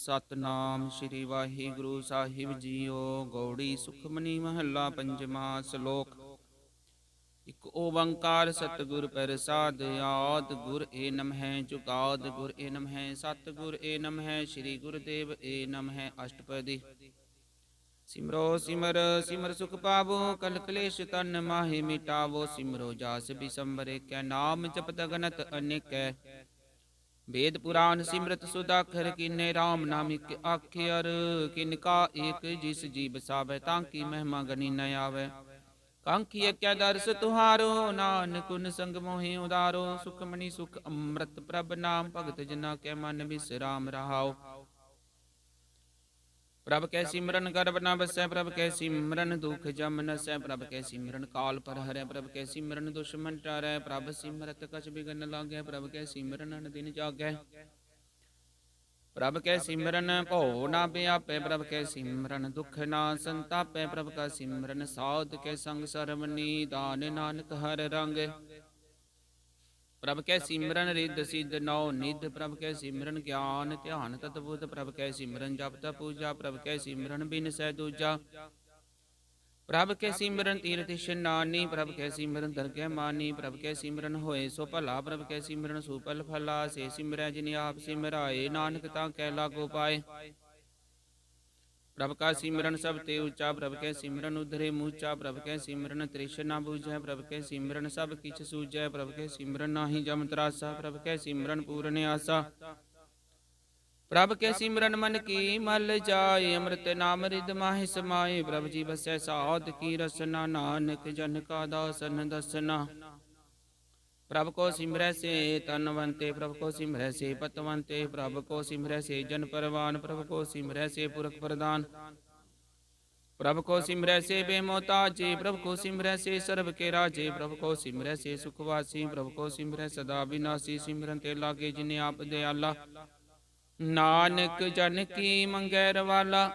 सतनाम श्री वाहिगुरु साहिब जीओ। गौड़ी सुखमनी महला पंजवा श्लोक। इक ओंकार सतगुर प्रसाद आद गुर ए नमः जुगाद गुर ए नमः सतगुर ए नमः श्री गुरुदेव ए नमः अष्टपदी। सिमरो सिमर सिमर सुख पावो कल कलेश तन माहि मिटावो। सिमरो जास बिसंबरे कै नाम जपत गनत अनेकै। वेद पुराण सिमरत सुदाखर किन्ने राम नामिक आख्यर। किनका एक जिस जी बसावै तांकी महिमा गनी न आवै। कांखी क्या दर्श तुहारो नानक उन संग मोहि उदारो। सुखमणि सुख अमृत प्रभ नाम भगत जना के मन विश्राम रहाओ। प्रभ कै सिमरन गर्भ न बसै प्रभ कै सिमरन दुख जम नसै। प्रभ कै सिमरन काल पर हरै प्रभ कै सिमरन दुश्मन टरै। प्रभ सिमरत कछ बिगन लागै प्रभ कै सिमरन अन दिन जागै। प्रभ कै सिमरन भौ न व्यापै प्रभ कै सिमरन दुख ना संतापै। प्रभ का सिमरन साध के संग सरवनी दान नानक हर रंग। प्रभ कै सिमरन रिद्ध सिद्ध नौ निध। प्रभ कै सिमरन ज्ञान ध्यान तत्बुध। प्रभ कै सिमरन जप तप पूजा। प्रभ कै सिमरन बिन सै दूजा। प्रभ कै सिमरन तीर्थ इशनानी। प्रभ कै सिमरन दरगह मानी। प्रभ कै सिमरन होए सो भला। प्रभ कै सिमरन सुफल फला। से सिमरै जिन आप सिमराए नानक तां कै लागो पाए। प्रभ का सिमरन सब ते ऊंचा। प्रभ कै सिमरन उधरे मूचा। प्रभ कै सिमरन तृष्णा बूझै। प्रभ कै सिमरन सब किछ सूझै। प्रभ कै सिमरन नाहि जम त्रासा। प्रभ कै सिमरन पूर्ण आसा। प्रभ कै सिमरन मन की मल जाए। अमृत नाम रिद माहि समाए। प्रभ जी बसै साध की रसना। नानक जन का दासन दसना। प्रभ को सिमरै से तनवंते। प्रभ को सिमरै से पतवंते। प्रभ को सिमरै से जन परवान। प्रभ को सिमरै से पुरख प्रदान। प्रभ को सिमरै से बेमोताजे। प्रभ को सिमरै से सर्व के राजे। प्रभ को सिमरै से सुखवासी। प्रभ को सिमरै सदा विनाशी। सिमरन ते लागे जिन्हें आप दयाला। नानक जन की मंगै रवाला।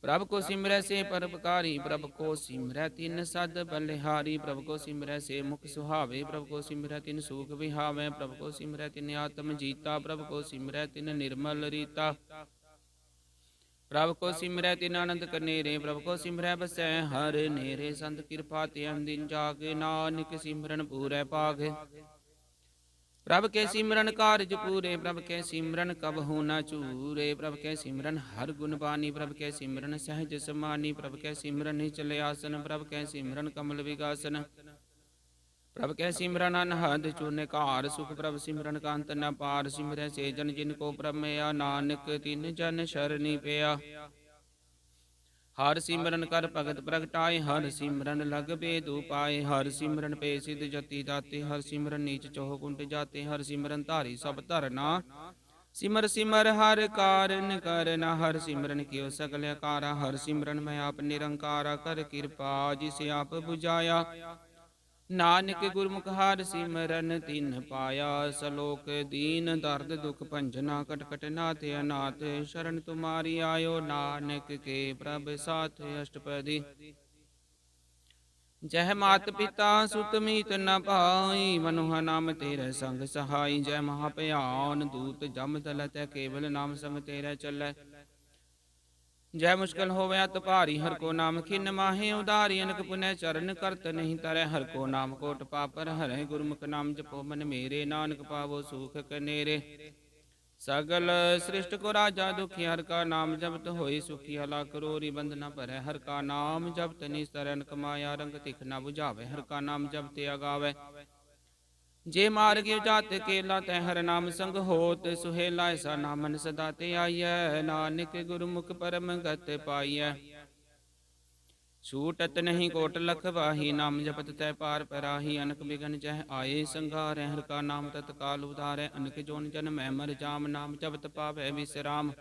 प्रभ को सिमरै से परोपकारी। प्रभ को सिमरै तिन सद बलिहारी। प्रभ को सिमरै से मुख सुहावे। प्रभ को सिमरै तिन सूख विहावे। प्रभ को सिमरै तिन आत्म जीता। प्रभ को सिमरै तिन निर्मल रीता। प्रभ को सिमरै तिन आनंद कनेरे। प्रभ को सिमरै बसै हर नेरे। संत कृपा ते दिन जागे। नानक सिमरन पूरै पागे। प्रभ के सिमरन कारज पूरे। प्रभ के सिमरन कबहु न चूरे। प्रभ के सिमरन हर गुण बानी। प्रभ के सिमरन सहज समानी। प्रभ के सिमरन निचल आसन। प्रभ के सिमरन कमल विगासन। प्रभ के सिमरन अनहद चूर्ण कार। सुख प्रभ सिमरन का अंत न पार। सिमरै से जन जिनको प्रभ मैया। नानक तिन जन शरणी पिया। हर सिमरन कर भगत प्रगटाए। हर सिमरन लग बेद उपाय। हर सिमरन पे सिद्ध जति दाते। हर सिमरन नीच चोह कुंट जाते। हर सिमरन धारी सब धरना। सिमर सिमर हर कारन करना। हर सिमरन कियो सकल कारा। हर सिमरन मैं आप निरंकारा। कर कृपा जिसे आप बुझाया। नानक गुरमुख हर सिमरन तिन पाया। सलोक दीन दर्द दुख भंजना। कट कट नाथ अनाथ शरण तुम्हारी आयो। नानक के प्रभ साथ अष्टपदी। जय मात पिता सुत मीत न पाई। मनुह नाम तेरे संग सहाई। जय महाभयान दूत जम दलत केवल नाम संग तेरे चलै। जय मुश्किल होवे अत भारी। हर को नाम खिन माहे उदारी। अनक पुनः चरण करत नहीं तरह। हर को नाम कोट पापर हरै। गुरमुख नाम जपो मन मेरे। नानक पावो सुख कनेरे। सगल सृष्ट को राजा दुखी। हर का नाम जपत होई सुखी। हला करोरी बंधना भरै। हर का नाम जपत निस्तर। अनक माया रंग तिख न बुझावे। हर का नाम जपते अगावे। जे मार्ग जात केला तै हर नाम संग होत। सुहेला ऐसा नामन सदा ते आइय। नानक गुरमुख परम गत पाइय। छूटत नहीं कोट लख वाही। नाम जपत तै पार पराही। अनक बिघन जह आए संघार। हर का नाम तत्काल उधारै। अनक जोन जन मैं मर जाम। नाम जपत पावै विश्राम।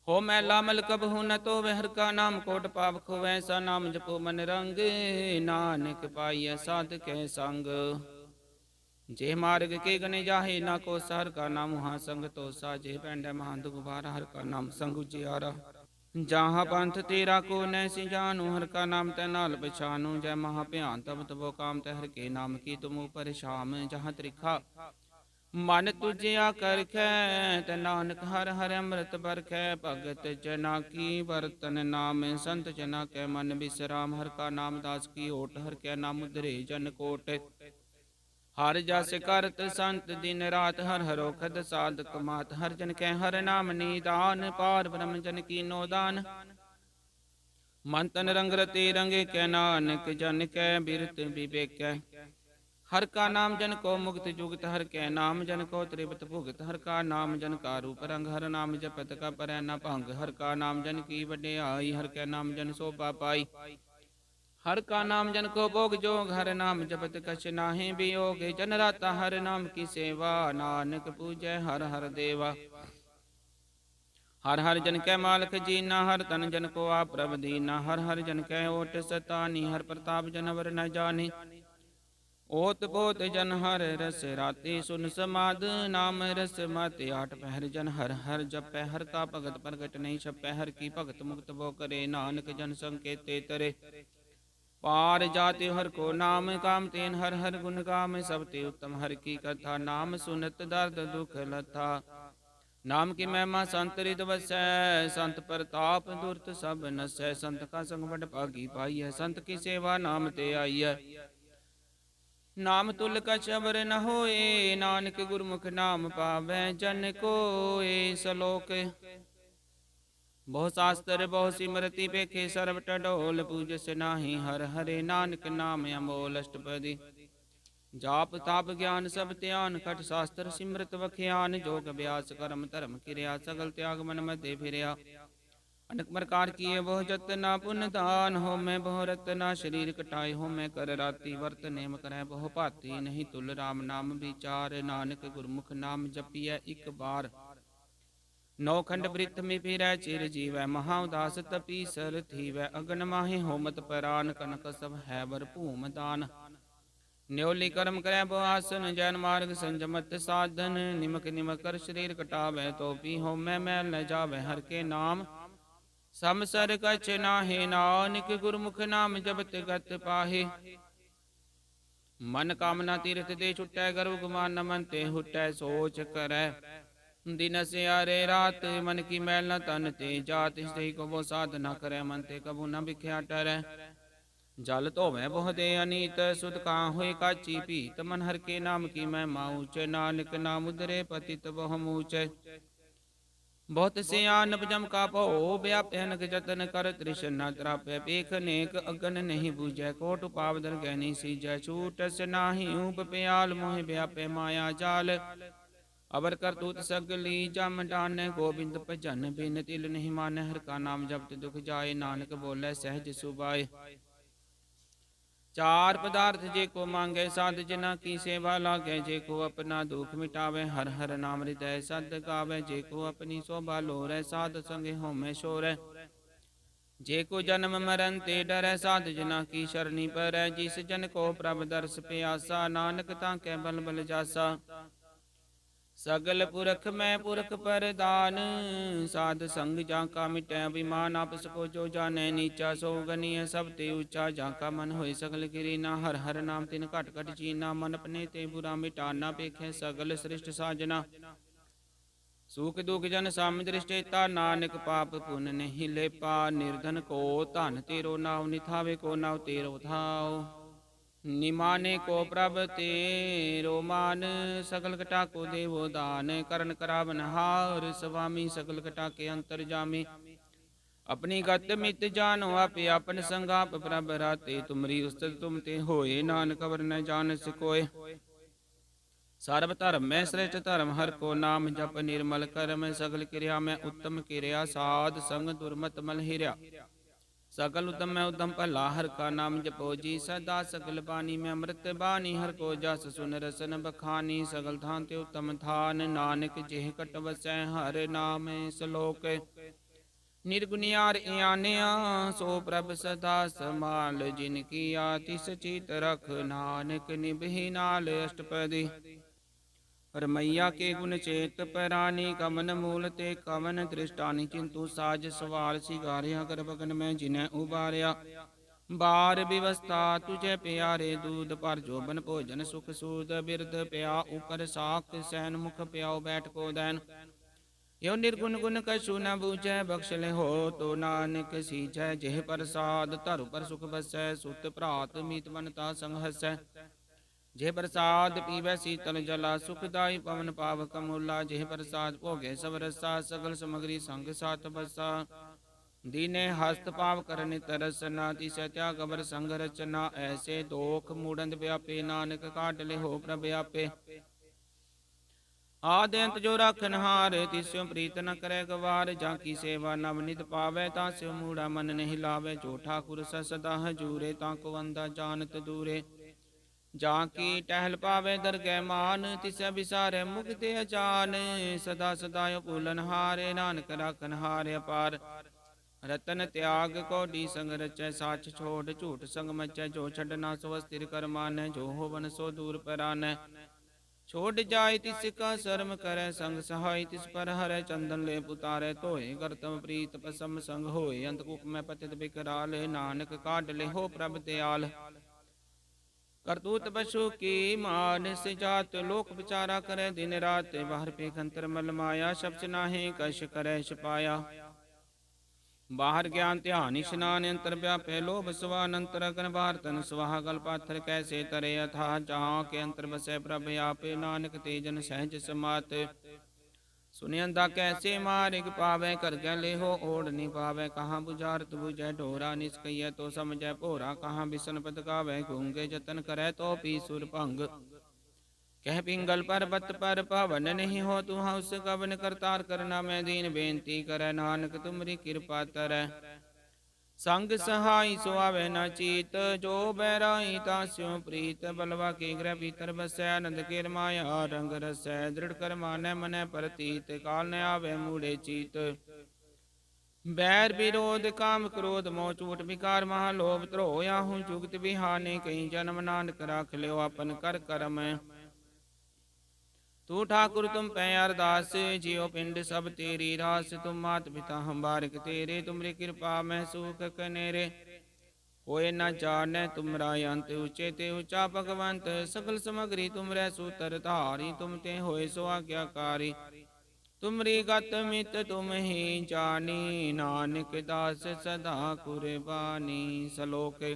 हो मैला मल कबहु न तो हर का नाम कोट पाप खोवै। सा नाम जपो मन रंग। नानक पाइय साध कै संग। जे मार्ग के गने जाहे ना को। हर का नाम वहाँ संग तोसा। जे पैंडै महान दुख भारा। हर का नाम संग उजियारा। जहाँ पंथ तेरा को नैसी जानू। हर का नाम तै नाल पछानू। जय महाभयान तब तबो काम तै। हर के नाम की तुम ऊपर शाम। जहाँ त्रिखा ਮਨ ਤੁਝਿਆ ਕਰਖੈ ਤੇ ਨਾਨਕ ਹਰ ਹਰ ਅੰਮ੍ਰਿਤ ਬਰਖੈ। ਭਗਤ ਜਨਾ ਕੀ ਵਰਤਨ ਨਾਮ ਸੰਤ ਜਨਾ ਕੈ ਮਨ ਬਿਸਰਾਮ। ਹਰ ਕਾ ਨਾਮ ਦਾਸ ਕੀ ਓਟ ਹਰ ਕੈ ਨਾਮ ਉਧਰੇ ਜਨ ਕੋਟ। ਹਰ ਜਸ ਕਰਤ ਸੰਤ ਦਿਨ ਰਾਤ ਹਰ ਹਰੋਖਦ ਸਾਧਕ ਮਾਤ। ਹਰ ਜਨ ਕੈ ਹਰ ਨਾਮ ਨੀਦਾਨ ਪਾਰ ਬ੍ਰਹਮ ਜਨ ਕੀਨੋ ਦਾਨ। ਮਨ ਤਨ ਰੰਗ ਰਤੇ ਰੰਗੇ ਕੈ ਨਾਨਕ ਜਨ ਕੈ ਬਿਰਤ ਵਿਵੇਕੈ। ਹਰ ਕਾ ਨਾਮ ਜਨ ਕੋ ਮੁਕਤ ਜੁਗਤ ਹਰ ਕੈ ਨਾਮ ਜਨ ਕੋ ਤ੍ਰਿਪਤ ਭੁਗਤ। ਹਰ ਕਾ ਨਾਮ ਜਨ ਕਾ ਰੂਪ ਰੰਗ ਹਰ ਨਾਮ ਜਪਤ ਕਾ ਪਰੈ ਨ ਭੰਗ। ਹਰ ਕਾ ਨਾਮ ਜਨ ਕੀ ਵਡਿਆਈ ਹਰ ਕੈ ਨਾਮ ਜਨ ਸੋਭਾ ਪਾਈ। ਹਰ ਕਾ ਨਾਮ ਜਨ ਕੋ ਭੋਗ ਜੋਗ ਹਰ ਨਾਮ ਜਪਤ ਕਛ ਨਾਹਿ ਬਿਯੋਗ। ਜਨ ਰਾਤਾ ਹਰ ਨਾਮ ਕੀ ਸੇਵਾ ਨਾਨਕ ਪੂਜੈ ਹਰ ਹਰ ਦੇਵਾ। ਹਰ ਹਰ ਜਨ ਕੈ ਮਾਲਕ ਜੀਨਾ ਹਰ ਤਨ ਜਨ ਕੋ ਆਪ ਪ੍ਰਭ ਦੀਨਾ। ਹਰ ਹਰ ਜਨ ਕੈ ਓਟ ਸਤਾਨੀ ਹਰ ਪ੍ਰਤਾਪ ਜਨਵਰ ਨ ਜਾਣੀ। ਓਤ ਪੋਤ ਜਨ ਹਰ ਰਸ ਰਾਤੀ ਸੁਨ ਸਮਾਦ। ਨਾਮ ਰਸ ਮਾਤੇ ਆਠ ਪਹਿਰ ਜਨ ਹਰ ਹਰ ਜਪੈ। ਹਰ ਕਾ ਭਗਤ ਪ੍ਰਗਟ ਨਹੀਂ ਛਪੈ। ਹਰ ਕੀ ਭਗਤ ਮੁਕਤ ਬੋ ਕਰੇ ਨਾਨਕ ਜਨ ਸੰਕੇਤੇ ਤਰੇ। ਪਾਰ ਜਾਤੇ ਹਰ ਕੋ ਨਾਮ ਕਾਮ ਤੇਨ ਹਰ ਹਰ ਗੁਣ ਗਾਮ। ਸਭ ਤੇ ਉੱਤਮ ਹਰ ਕੀ ਕਥਾ ਨਾਮ ਸੁਨਤ ਦਰਦ ਦੁਖ ਲਥਾ। ਨਾਮ ਕੀ ਮਹਿਮਾ ਸੰਤ ਰਿਦ ਵਸੈ। ਸੰਤ ਪ੍ਰਤਾਪ ਦੁਰਤ ਸਭ ਨਸੈ। ਸੰਤ ਕਾ ਸੰਗ ਵਡ ਭਾਗੀ ਪਾਈਐ। ਸੰਤ ਕੀ ਸੇਵਾ ਨਾਮ ਤੇ ਆਈਐ। ਨਾਮ ਤੁਲ ਕਛ ਅਵਰ ਨ ਹੋਏ। ਨਾਨਕ ਗੁਰਮੁਖ ਨਾਮ ਪਾਵੈ ਜਨ ਕੋਏ। ਸਲੋਕ ਬਹੁ ਸ਼ਾਸਤਰ ਬਹੁ ਸਿਮਰਤੀ ਪੇਖੇ ਸਰਬ ਟਡੋਲ। ਪੂਜਸ ਨਾਹੀ ਹਰ ਹਰੇ ਨਾਨਕ ਨਾਮ ਅਮੋਲ। ਅਸ਼ਟਪਦੀ ਜਾਪ ਤਾਪ ਗਿਆਨ ਸਭ ਧਿਆਨ। ਖਟ ਸ਼ਾਸਤਰ ਸਿਮਰਤ ਵਖਿਆਨ। ਜੋਗ ਅਭਿਆਸ ਕਰਮ ਧਰਮ ਕਿਰਿਆ ਸਗਲ ਤਿਆਗ ਮਨ ਮਧੇ ਫਿਰਿਆ। ਅਨਕ ਪ੍ਰਕਾਰ ਕੀਏ ਬਹੁ ਜਤਨਾ ਪੁਨ ਦਾਨ। ਹੋਮੈ ਬਹੁ ਰਤਨਾ ਸਰੀਰ ਕਟਾਏ। ਹੋਮੈ ਕਰ ਰਾਤੀ ਵਰਤ ਨੇਮ ਕਰੈ ਬਹੁ ਭਾਤੀ। ਨਹੀਂ ਤੁਲ ਰਾਮ ਨਾਮ ਵਿਚਾਰ। ਨਾਨਕ ਗੁਰਮੁਖ ਨਾਮ ਜਪੀਐ ਇਕ ਬਾਰ। ਨੌ ਖੰਡ ਬ੍ਰਿਤ ਮੇ ਫਿਰੈ ਚਿਰ ਜੀਵੈ। ਮਹਾ ਉਦਾਸ ਤਪੀ ਸਰ ਥੀਵੈ। ਅਗਨ ਮਾਹੇ ਹੋਮਤ ਪਰਾਨ। ਕਨਕ ਸਭ ਹੈ ਬਰ ਭੂਮ ਦਾਨ। ਨਿਉਲੀ ਕਰਮ ਕਰੈ ਬਹੁ ਆਸਨ। ਜੈਨ ਮਾਰਗ ਸੰਜਮਤ ਸਾਧਨ। ਨਿਮਕ ਨਿਮਕ ਕਰ ਸਰੀਰ ਕਟਾਵੈ। ਤੋਪੀ ਹੋਮੈ ਮੈਲ ਨ ਜਾਵੈ। ਹਰ ਕੇ ਨਾਮ ਸਮਸਰ ਕਛ ਨਾਹਿ। ਨਾਨਕ ਗੁਰਮੁਖ ਨਾਮ ਜਪਤ ਗਤ ਪਾਹੇ। ਮਨ ਕਾਮਨਾ ਤੀਰਥ ਦੇ ਛੁਟੈ। ਗਰਭ ਗੁਮਾਨ ਨ ਮਨ ਤੇ ਹੁਟੈ। ਸੋਚ ਕਰੈ ਦਿਨ ਸਿਆਰੇ ਰਾਤ। ਮਨ ਕੀ ਮੈਲ ਨ ਤਨ ਤੇ ਜਾਤ। ਇਸ ਤੇ ਕਬੋ ਸਾਧ ਨ ਕਰੈ। ਮਨ ਤੇ ਕਬੂ ਨ ਵਿਖਿਆ ਟਰੈ। ਜਲ ਧੋਵੈ ਬਹੁ ਦੇ ਅਨੀਤ। ਸੁਧ ਕਾਂ ਹੋਏ ਕਾਚੀ ਭੀਤ। ਮਨ ਹਰ ਕੇ ਨਾਮ ਕੀ ਮਹਿਮਾ ਊਚੈ। ਨਾਨਕ ਨਾਮ ਉਧਰੇ ਪਤਿਤ ਬਹੁ ਮੂਚੈ। ਬਹੁਤ ਸਿਆਨਪ ਜਮ ਕਾ ਭਉ। ਵਿਆਪੈ ਅਨਕ ਜਤਨ ਕਰ ਤ੍ਰਿਸ਼ਨਾ ਤਰਾਪੈ। ਪੇਖ ਨੇਕ ਅਗਨ ਨਹੀਂ ਬੂਝੈ। ਕੋਟ ਪਾਵਦਰ ਗਹਿਨੀ ਸੀਜੈ। ਛੂਟਸ ਨਾਹੀ ਊਪ ਪਿਆਲ। ਮੋਹਿ ਵਿਆਪੈ ਮਾਇਆ ਜਾਲ। ਅਵਰ ਕਰਤੂਤ ਸਗਲੀ ਜਮ ਡਾਨੈ। ਗੋਬਿੰਦ ਭਜਨ ਬਿਨ ਤਿਲ ਨਹੀਂ ਮਾਨੈ। ਹਰ ਕਾ ਨਾਮ ਜਪਤ ਦੁਖ ਜਾਏ। ਨਾਨਕ ਬੋਲੇ ਸਹਿਜ ਸੁਭਾਏ। ਚਾਰ ਪਦਾਰਥ ਜੇ ਕੋ ਮੰਗੈ ਸਾਧ। ਜਿਨਾ ਕੀ ਸੇਵਾ ਲਾਗੈ। ਜੇ ਕੋ ਆਪਣਾ ਦੁਖ ਮਿਟਾਵੈ। ਹਰ ਹਰ ਨਾਮ ਹਿਰਦੈ ਸਦ ਗਾਵੈ। ਜੇ ਕੋ ਆਪਣੀ ਸੋਭਾ ਲੋਰੈ। ਸਾਧ ਸੰਗੇ ਹੋਮੈ ਸ਼ੋਰੈ। ਜੇ ਕੋ ਜਨਮ ਮਰਨ ਤੇ ਡਰੈ। ਸਾਧ ਜਿਨਾ ਕੀ ਸ਼ਰਣੀ ਪਰੈ। ਜਿਸ ਜਨ ਕੋ ਪ੍ਰਭ ਦਰਸ ਪਿਆਸਾ। ਨਾਨਕ ਤਾਂ ਕੈ ਬਲ ਬਲ ਜਾਸਾ। ਸਗਲ ਪੁਰਖ ਮੈਂ ਪੁਰਖ ਪਰਦਾਨ। ਸਾਧ ਸੰਗ ਜਾਂ ਕਾ ਮਿਟੈ ਅਭਿਮਾਨ। ਆਪਸ ਕੋ ਜੋ ਜਾਣੈ ਨੀਚਾ। ਸੋ ਗਨੀਐ ਸਭ ਤੇ ਉੱਚਾ। ਜਾਂ ਕਾ ਮਨ ਹੋਏ ਸਗਲ ਕਿਰੀਨਾ। ਹਰ ਹਰ ਨਾਮ ਤਿਨ ਘਟ ਘਟ ਚੀਨਾ। ਮਨ ਆਪਣੇ ਤੇ ਬੁਰਾ ਮਿਟਾਨਾ। ਪੇਖੈ ਸਗਲ ਸ੍ਰਿਸ਼ਟ ਸਾਜਨਾ। ਸੁਖ ਦੁਖ ਜਨ ਸਮ ਦ੍ਰਿਸ਼ਟੇਤਾ। ਨਾਨਕ ਪਾਪ ਪੁਨ ਨਹੀਂ ਲੇਪਾ। ਨਿਰਧਨ ਕੋ ਧਨ ਤੇਰੋ ਨਾਉ। ਨਿਥਾਵੇ ਕੋ ਨਾਉ ਤੇਰੋ ਥਾਉ। ਨਿਮਾਨੇ ਕੋ ਪ੍ਰਭ ਤੇਰੋ ਮਾਨ। ਸਗਲ ਕਟਾ ਕੋ ਦੇਵੋ ਦਾਨ। ਕਰਨ ਕਰਾਵਨ ਹਾਰ ਸੁਆਮੀ। ਸਗਲ ਕਟਾ ਕੇ ਅੰਤਰ ਜਾਮੀ। ਆਪਣੀ ਗਤ ਮਿਤ ਜਾਨੋ ਆਪੇ। ਆਪਨ ਸੰਗਾਪ ਪ੍ਰਭ ਰਾਤੇ। ਤੁਮਰੀ ਉਸਤਤ ਤੁਮ ਤੇ ਹੋਏ। ਨਾਨਕ ਅਵਰ ਨ ਜਾਣਸ ਕੋਇ। ਸਰਬ ਧਰਮ ਮੈਂ ਸ੍ਰੇਸ਼ਟ ਧਰਮ। ਹਰ ਕੋ ਨਾਮ ਜਪ ਨਿਰਮਲ ਕਰਮ। ਸਗਲ ਕਿਰਿਆ ਮੈਂ ਉੱਤਮ ਕਿਰਿਆ। ਸਾਧ ਸੰਗ ਦੁਰਮਤ ਮਲ ਹਿਰਿਆ। ਸਗਲ ਉਦਮ ਮੈਂ ਉਦਮ ਭਲਾ। ਹਰ ਕਾ ਨਾਮ ਜਪੋ ਜੀ ਸਦਾ। ਸਗਲ ਬਾਣੀ ਮੈਂ ਅੰਮ੍ਰਿਤ ਬਾਣੀ। ਹਰ ਕੋ ਜਸ ਸੁਨ ਰਸਨ ਬਖਾਨੀ। ਸਗਲ ਥਾਨ ਤੇ ਉਤਮ ਥਾਨ। ਨਾਨਕ ਜਿਹ ਕਟ ਵਸੈ ਹਰ ਨਾਮ। ਸਲੋਕ ਨਿਰਗੁਣਿਆਰ ਇਆਨਿਆ। ਸੋ ਪ੍ਰਭ ਸਦਾ ਸਮਾਲ। ਜਿਨ ਕੀਆ ਤਿਸ ਚੀਤ ਰਖ। ਨਾਨਕ ਨਿਭੀ ਨਾਲ। ਅਸ਼ਟਪਦੀ ਰਮਈਆ ਕੇ ਗੁਣ ਚੇਤ ਪਰਾਨੀ। ਕਮਨ ਮੂਲ ਤੇ ਕਵਨ ਦ੍ਰਿਸ਼ਟਾਨੀ। ਚਿੰਤੂ ਸਾਜ ਸਵਾਲ ਸਿਗਾਰਿਆ। ਗਰਭ ਗਨ ਮੈਂ ਜਿਨੈ ਉਬਾਰਿਆ। बार विवस्था तुझे प्यारे दूध पर जोबन भोजन सुख सूद बिरद प्या ऊपर साख सैन मुख प्याओ बैठ को दैन यो निर्गुण गुण कछु न बूझै बख्श ले हो तो नानक सीझै जेह प्रसाद धरु पर सुख बसै सुत भ्रात मीत बनता संग हसै जेह प्रसाद पीवै शीतल जला सुखदाई पवन पावक मूला जेह प्रसाद भोगे सब रसा सगल समग्री संग साथ बसा दीने हस्त पाव करने तरसना तिसै त्याग अवर संग रचना ऐसे दोख मूडंद व्यापे नानक काट ले हो प्रभ आपे आद्यंत जो राखन हार तिस्यो प्रीत न करे गवार जाकी सेवा नवनित पावै तास्यो मूढ़ा मन नहीं लावे जो ठाकुर सदा हजूरे ताको अंधा जानत दूरे जाकी टहल पावे दरगह मान तिसै बिसारे मुक्ति अचान सदा सदायो भूलन हारे नानक राखन हारे अपार रतन त्याग कौडी संग रचै साच छोड़ झूठ संग मचै जो छड़ना सो स्थिर कर मानै जो होवन सो दूर परानै छोड़ जाय तिसका शर्म करे संग सहाय तिस पर हरै चंदन ले पुतारे धोए करतम प्रीत पसम संग होए अंतकुप में पतित बिकराल नानक काट ले हो प्रभ दयाल करतूत पशु की मानस जात लोक विचारा करे दिन रात बाहर पेखंतर मल माया शब्द नाहि कश करे छपाया बाहर ज्ञान ध्यान स्नान अंतर व्यापे लोभ स्वान अंतर अगन बाहर तन स्वाहा गल पाथर कैसे तरे अथा जहाँ के अंतर बसे प्रभ आपे नानक तेजन सहज समात सुनियंदा कैसे मार्ग पावे कर गले हो ओढ़ नहीं पावे कहाँ बुझारत बुझे ढोरा निष्कैय तो समझे भोरा कहाँ बिसन पद गावे घूंगे जतन करे तो पी सुर भंग कह पिंगल पर्वत पर पवन नहीं हो तू उस कवन करतार करना मैं दीन बेनती करे नानक तुमरी कृपा तरੈ संग सहाय सुआवे न चीत जो बैराई तास्यो प्रीत बलवा के ग्रह भीतर बसै आनंद के माया रंग रसै दृढ़ कर मानै मनै प्रतीत काल न आवे मूढ़े चीत बैर विरोध काम क्रोध मोह चूट विकार महालोभ द्रोह याहू जुगत बिहाने कहीं जन्म नानक राख लियो अपन कर करम तू ठाकुर तुम पै अरदास जियो पिंड सब तेरी रास तुम मात पिता हम बारिक तेरे तुमरी कृपा मैं सुख कनेरे कोई न जाने तुमरा अंत ऊंचे ते ऊंचा भगवंत सकल समग्री तुमरे सूतर धारी तुम ते होए सो आज्ञाकारी तुमरी गत मित तुम ही जानी नानक दास सदा कुर्बानी सलोक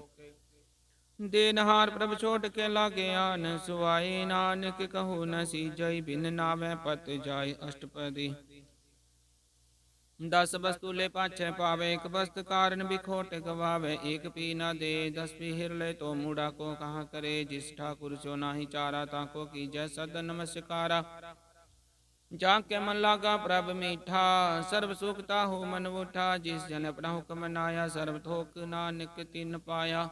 देनहार प्रभ छोट के लागे आन सुआई नानक कहू न सीजई बिन नावे पत जाय अष्टपदी दस वस्तु ले पाछे पावे एक वस्त कारण बिखोट गवावे एक पी न दे दस पीहिर ले तो मूढ़ा को कहाँ करे जिस ठाकुर सो नाही चारा ताको की जय सद नमस्कारा जाके मन लागा प्रभ मीठा सर्व सुखता हो मन उठा जिस जन अपना हुक्म मनाया सर्व थोक नानक तिन पाया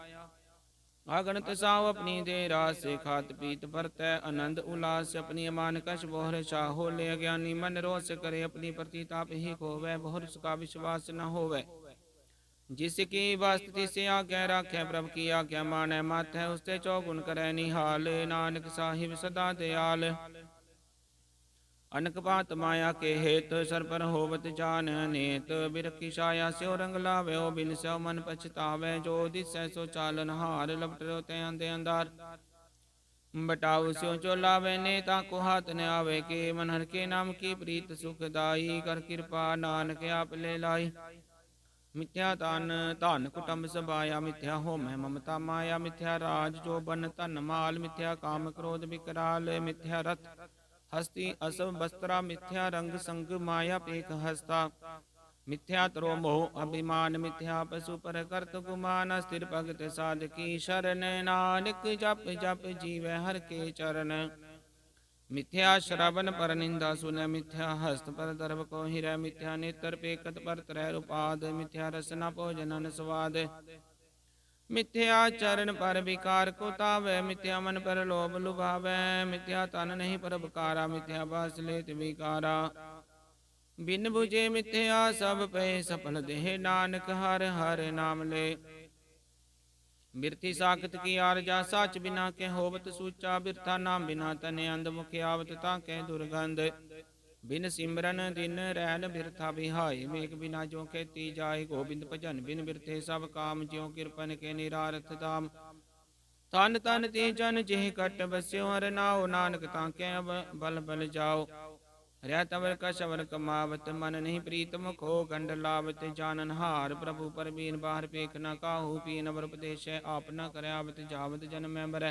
आगणत साव अपनी दे रास से खात पीत भरतै आनंद उल्लास अपनी अमान कश बोहर शाहो ले अज्ञानी मन रोष करे अपनी प्रतिताप ही खोवै बोहर उसका विश्वास न होवै जिसकी वस्तु से आज्ञा राखे प्रभु की आज्ञा माने मत है उससे चौगुन करे निहाल नानक साहिब सदा दयाल अनक बात माया के हेत सर पर होवत जान नेत बिरखी छाया स्यो रंग लावे ओ बिन स्यो मन पछतावे जो दिसै सो चालन हार लपट रोते अंधे अंधार बटाऊ स्यो जो लावे नेता को हाथ न आवे के मन हर के नाम की प्रीत सुखदाई कर कृपा नानक आप ले लाई मिथ्या तान धन कुटुंब सबाया मिथ्या होम ममता माया मिथ्या राज जो बन धन माल मिथ्या काम क्रोध विकराल मिथ्या रथ हस्ती असव वस्त्रा मिथ्या रंग संग माया पेख हस्ता मिथ्या तरो मोह अभिमान मिथ्या पशु पर करत गुमान स्थिर भगत साधकी शरण नानक जप जप जीवै हर के चरण मिथ्या श्रवण पर निंदा सुन मिथ्या हस्त पर दर्भ को हिरै मिथ्या नेत्र पेकत पर त्रय रूपाद मिथ्या रसना भोजन स्वाद मिथ्या चरण पर विकार को तावै मिथ्या मन पर लोभ लुभावै मिथ्या तन नहीं पर बकारा मिथ्या बास लेत विकारा बिन बुझे मिथ्या सब पे सफल देह नानक हर हर नाम ले बिरथी साखत की आरजा साच बिना के होवत सूचा बिरथा नाम बिना तने अंध मुख आवत ताके दुर्गंध बिन सिमरन दिन रैन बिरथा बिहाय। मेघ बिना जो खेती जाय। गोबिंद भजन बिन बिरथे सब काम। ज्यों किरपन के निरारथ धाम। तन तन ते जन जेह कट बस्यो। हर नाओ नानक ताके बल बल जाओ। हरया तवर का शवर कमावत। मन नहीं प्रीत मुखो गंड लावत। जानन हार प्रभु परबीन बाहर पेख न काहू। पीन अवर उपदेश आप न करयावत। जावत जन्म बर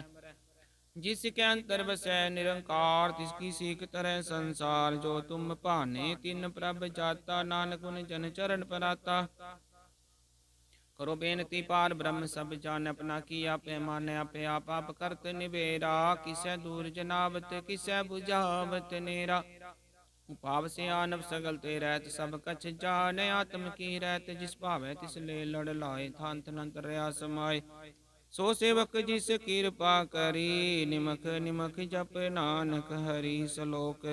जिसके अंतर बसै निरंकार। तिसकी सीख तरह संसार। जो तुम भाने तिन प्रभ जाता। नानक उन जन चरण पराता। करो बेनती पार ब्रह्म सब जान। अपना किया पैमान आपे आप करत निबेरा। किसै दूर जनावत किसै बुझावत नेरा। उपाव से आनव सगल ते रहत। सब कछ जान आत्म की रहत। जिस भावै तिस ले लड़ लाए। थान तनंत रया समाय। सो सेवक जिस कृपा करी। निमख निमख जप नानक हरि सलोक।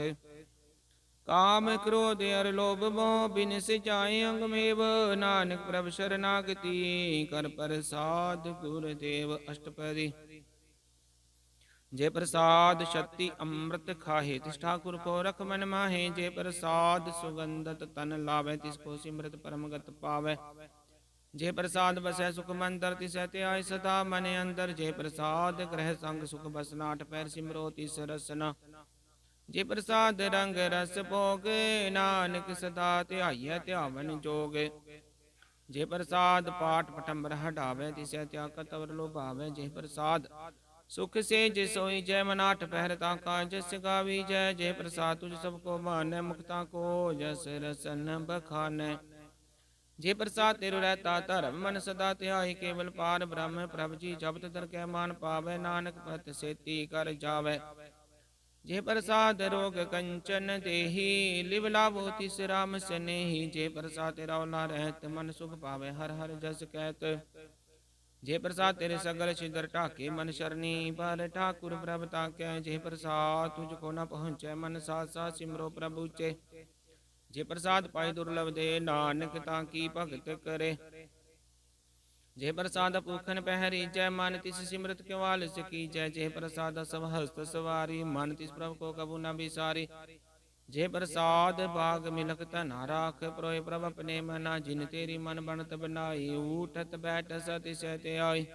काम क्रोध अर लोभ मोह बिन सिजाए। अंग मेव नानक प्रभ शरणागति। कर प्रसाद गुरुदेव अष्टपदी। जे प्रसाद शक्ति अमृत खाहे। तिस ठाकुर को रख मन माहे। जे प्रसाद सुगंधत तन लावे। तिसको सिमरत परमगत पावे। जे प्रसाद बसै सुख मंदर। तिसै त्याय सदा मन अंदर। जे प्रसाद ग्रह संग सुख बसना। आठ पैर सिमरो तिस रसना। जे प्रसाद रंग रस भोग। नानक सदा ध्याइयै ध्यावन जोग। जे प्रसाद पाठ पठंबर हटावे। तिसै त्याग तवर लोभावे। जे प्रसाद सुख से जे सोई जय। मन आठ पहर ताका जस गावी जय। जे प्रसाद तुझ सबको मानै। मुक्ता को जस रसन बखानै। जे प्रसाद तेरु रहता धर्म। मन सदा ध्याई केवल पार ब्रह्म। प्रभ जी जपत धर कै मान पावै। नानक पत सेती कर जावै। जे प्रसाद रोग कंचन देही। लिव लाभो तिस राम सनेही। जे प्रसाद तेरा ओला रहत। मन सुख पावै हर हर जस कहत। जे प्रसाद तेरे सगल छिदर ढाके। मन शरणी पर ठाकुर प्रभ ताकै। जे प्रसाद तुझको न पहुँचै। मन साथ साथ सिमरो प्रभु चे। जे प्रसाद पाई दुर्लभ दे। नानक ताकी भगत करे। जे प्रसाद पूखन पहरी जय। मन तिस सिमरत के वालस की जय। जे प्रसाद सब हस्त सवारी। मन तिस प्रभु को कबू न बिसारी। जे प्रसाद बाग मिलक धना राख। प्रोय प्रभ अपने मना। जिन तेरी मन बनत बनाई। उठत बैठ तिस त्याई।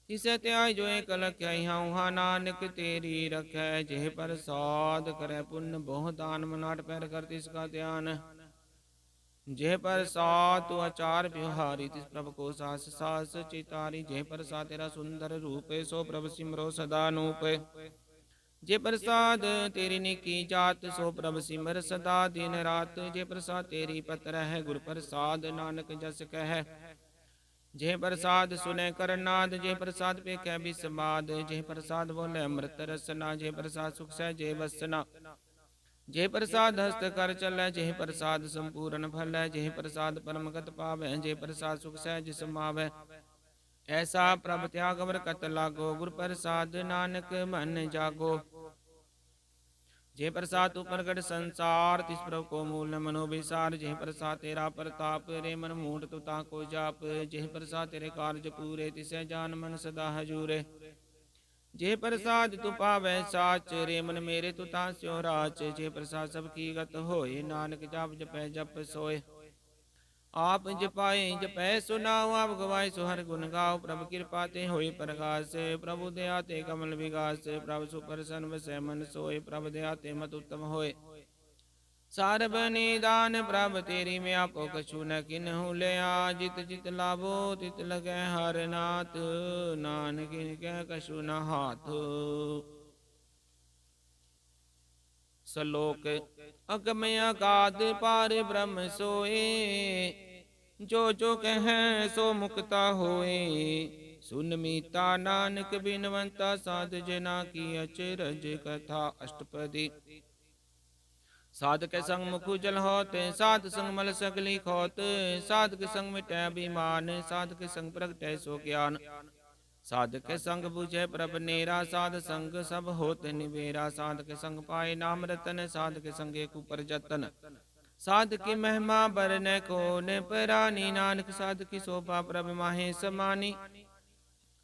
तिस त्याई जो एक लख्याई। हाँ नानक तेरी रखै। जे प्रसाद करे पुण्य बहु दान। मनाट पैर कर तिसका ध्यान। जे प्रसाद तू आचार व्यवहारी। तिस प्रभ को सास सास चितारी। जे प्रसाद तेरा सुंदर रूप। सो प्रभ सिमरो सदा नूप। जे प्रसाद तेरी निकी जात। सो प्रभ सिमर सदा दिन रात। जे प्रसाद तेरी पत रह। गुर प्रसाद नानक जस कह। जे प्रसाद सुने करनाद। जे प्रसाद पेखै बिस्माद। जे प्रसाद बोले अमृत रसना। जे प्रसाद सुख सह जे बसना। जे प्रसाद हस्त कर चलै। जे प्रसाद संपूर्ण फलै। जे प्रसाद परमगत पावै। जे प्रसाद सुख सहज समावै। ऐसा प्रभ त्याग अवर कत लागो। गुर प्रसाद नानक मन जागो। जे प्रसाद तू प्रगट संसार। तिस प्रभु को मूल न मनो विसार। जे प्रसाद तेरा प्रताप। रे मन मूढ़ तू ताको जाप। जे प्रसाद तेरे कार्य पूरे। तिसै जान मन सदा हजूरे। जे प्रसाद तू पावै साच। रे मन मेरे तू तास्यो राच। जे प्रसाद सब की गत होए। नानक जाप जपै जप सोए। आप जपाए जपै सुनाओ। आप गवाए सो हर गुण गाओ। प्रभु कृपा ते होई प्रकाश। प्रभु दया ते कमल विगास। प्रभु सुप्रसन्न वसै मन सोए। प्रभु दया ते मत उत्तम होए। सारब निदान प्रभ तेरी मैं आपो कछु न किन्हु लिया। जित जित लाभो तित लगै हर नाथ। नानक इनकै कछु न हाथ। सलोक अगम अगाध पार ब्रह्म सोए। जो जो कह सो मुक्ता होए। सुन मीता नानक बिनवंता। साध जना की अचरज कथा अष्टपदी। साधक संग मुख जल होत। साध संग मल सगली खोत। साधक संग मिटै अभिमान। साधक संग प्रगटै सो ज्ञान। साधक संग बुझै प्रभ नेरा। साध संग सब होत निबेरा। साधक संग पाए नाम रतन। साधक संगे कुपर जतन। साधक महिमा बरनै को न परानी। नानक साधक शोभा प्रभ माहे समानी।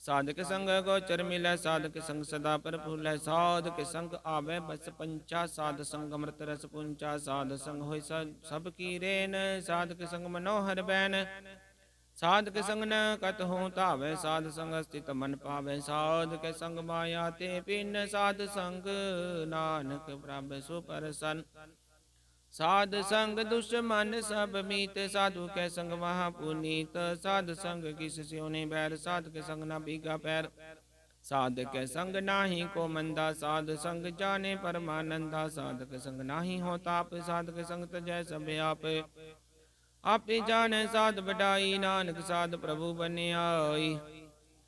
साधक संग गोचर मिलै, साधक संग सदा प्रफुल्लै। साधक संग आवे बस पंचा, साध संग अमृत रस पुंचा। साध संग होय सब की रेन, साधक संग मनोहर बैन। साधक संग न कतहु धावै, साध संग स्थित मन पावै। साधक संग माया ते पिन, साध संग नानक प्रभ सुपरसन। साध संग दुश्मन सब मीत, साधु कै संग महा पुनीत। साध संग किस स्यों बैर, साधक संग न बीगा पैर। साधक कै संग नाही को मंदा, साध संग जाने परमानंदा। साधक संग नाही हो ताप, साधक संग तजै सब आप। आपे जाने साध बढ़ाई, नानक साध प्रभु बनियाई।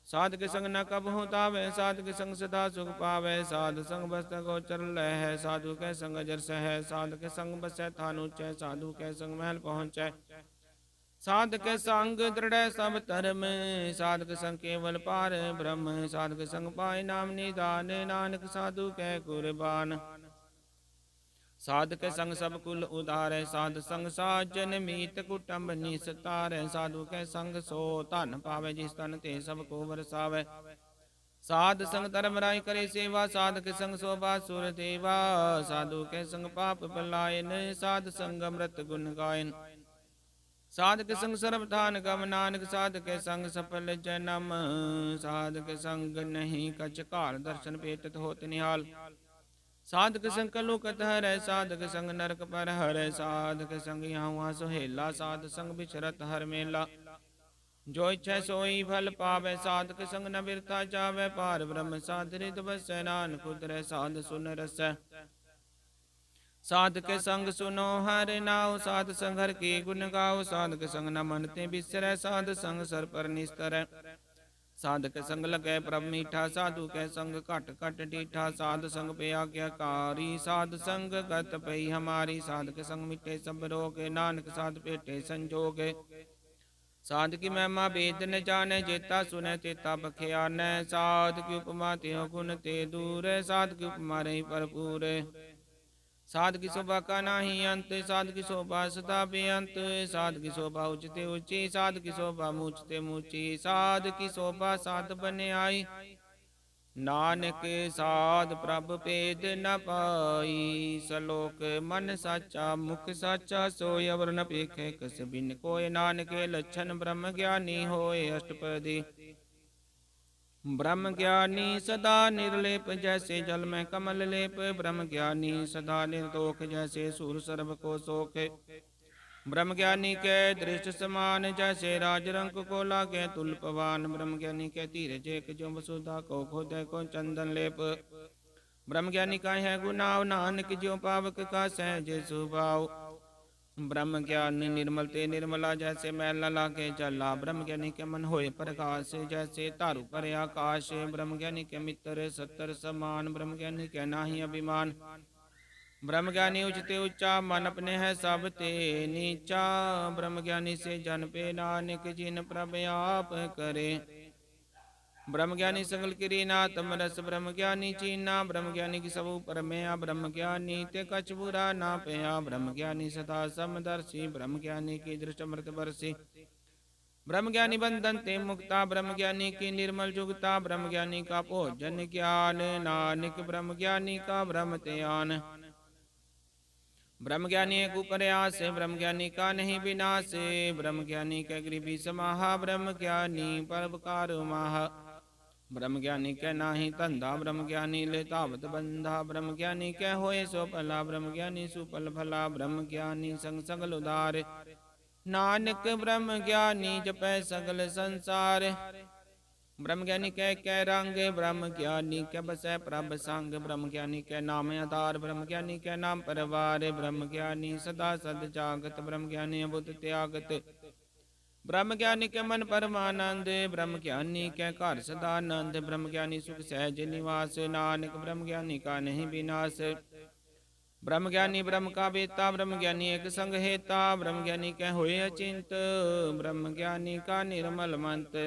साधक संग न कबहु तावै, साधक संग सदा सुख पावै। साध संग बसत गोचर लहै, साधु कै संग अजर सहै। साधक संग बसै थान ऊंचै, साधु कै संग महल पहुँचै। साधक संग दृढ़ सब धर्म, साधक संग केवल पार ब्रह्म। साधक संग पाए नाम निदान, नानक साधु कै कुरबान। साधक संग सब कुल उधारै, साध संग साजन मीत कुटुंब निस्तारै। साधु कै संग सो धन पावै, जिस तन ते सब को बरसावै। साध संग धर्म राय करे सेवा, साधक संग शोभा सुर देवा। साधु कै संग पाप पलायन, साध संग अमृत गुण गायन। साधक संग सर्वधान गम, नानक साधक संग सफल जन्म। साधक संग नहीं कछ काल, दर्शन पेटत होत निहाल। साधक संग कलु कत हरै, साधक संग नरक पर हरै। साधक संग यहाँ वहाँ सुहेला, साध संग बिचरत हर मेला। जो इच्छै सोई फल पावै, साधक संग न बिरथा जावै। पार ब्रह्म साध रित बसै, नानक उतरै साध सुन रसै। साधक संग सुनो हर नाउ, साध संग हर के गुण गाओ। साधक संग न मन ते बिसरै, साध संग सर पर निस्तरै। साधक संग लगै प्रभ मीठा, साधु कै संग घट घट डीठा। साध संग पे आज्ञाकारी, साध संग गत पई हमारी। साधक संग मिटे सब रोग, नानक साध पेटे संजोग। साध की महिमा वेद न जानै, जेता सुनै तेता बख्यानै। साध की उपमा त्यों गुण ते दूर, साध की उपमा रही भरपूर। साध की शोभा का नाही अंत, साध की शोभा सदा बेअंत। साध की शोभा उचते ऊंची, साध की शोभा मूचते मूची। साध की शोभा साध बने आई, नानक साध प्रभ भेद न पाई। सलोक मन साचा मुख साचा, सोय अवर न पेखे कस बिन कोय। नानक लक्षण ब्रह्म ज्ञानी होए अष्टपदी। ब्रह्म ज्ञानी सदा निर्लेप, जैसे जल में कमल लेप। ब्रह्म ज्ञानी सदा निर्दोष, जैसे सूर सर्व को सोख। ब्रह्म ज्ञानी के दृष्ट समान, जैसे राजरंक को लागे तुल्पवान। ब्रह्म ज्ञानी के धीरज एक, जो वसुधा को खोदे को चंदन लेप। ब्रह्म ज्ञानी का है गुनाव, नानक ज्यों पावक का सहज स्वभाव। ब्रह्म ज्ञान निर्मल ते निर्मला, जैसे मैल न लागे जला। ब्रह्म ज्ञानी के मन होए प्रकाश, जैसे तारु पर आकाश। ब्रह्म ज्ञानी के मित्र सत्तर समान, ब्रह्म ज्ञानी के नाही अभिमान। ब्रह्म ज्ञानी उचते ऊंचा, मन अपने है सब ते नीचा। ब्रह्म ज्ञानी से जन पे नानक, जिन प्रभ आप करे। ब्रह्म ज्ञानी सकल किरी नातम रस, ब्रह्म ज्ञानी चीना। ब्रह्म ज्ञानी की सब ऊपर में, ब्रह्म ज्ञानी ते कछ बुरा ना पया। ब्रह्म ज्ञानी सदा समदर्शी, ब्रह्म ज्ञानी की दृष्ट अमृत बरसी। ब्रह्म ज्ञानी बंधन ते मुक्ता, ब्रह्म ज्ञानी की निर्मल जुगता। ब्रह्म ज्ञानी का भोजन ज्ञान, नानक ब्रह्म ज्ञानी का ब्रह्म त्यान। ब्रह्म ज्ञानी एक ऊपर आस, ब्रह्म ज्ञानी का नहीं विनाश। ब्रह्म ज्ञानी के गृभी समाहा, ब्रह्म ज्ञानी परोपकार माह। ब्रह्म ज्ञानी के नाही धंधा, ब्रह्म ज्ञानी ले तावत बंधा। ब्रह्म ज्ञानी के होए सो भला, ब्रह्म ज्ञानी सुफल भला। ब्रह्म ज्ञानी संग सगल उदार, नानक ब्रह्म ज्ञानी जपै सगल संसार। ब्रह्म ज्ञानी कै रंग, ब्रह्म ज्ञानी के बसै प्रभ संग। ब्रह्म ज्ञानी के नाम आधार, ब्रह्म ज्ञानी के नाम परवार। ब्रह्म ज्ञानी सदा सद जागत, ब्रह्म ज्ञानी अबुध त्यागत। ब्रह्म ज्ञानी के मन परमानंद, ब्रह्म ज्ञानी के घर सदानंद। ब्रह्म ज्ञानी सुख सहज निवास, नानक ब्रह्म ज्ञानी का नहीं विनाश। ब्रह्म ज्ञानी ब्रह्म का बेता, ब्रह्म ज्ञानी एक संग हेता। ब्रह्म ज्ञानी के होए अचिंत, ब्रह्म ज्ञानी का निर्मल मंत।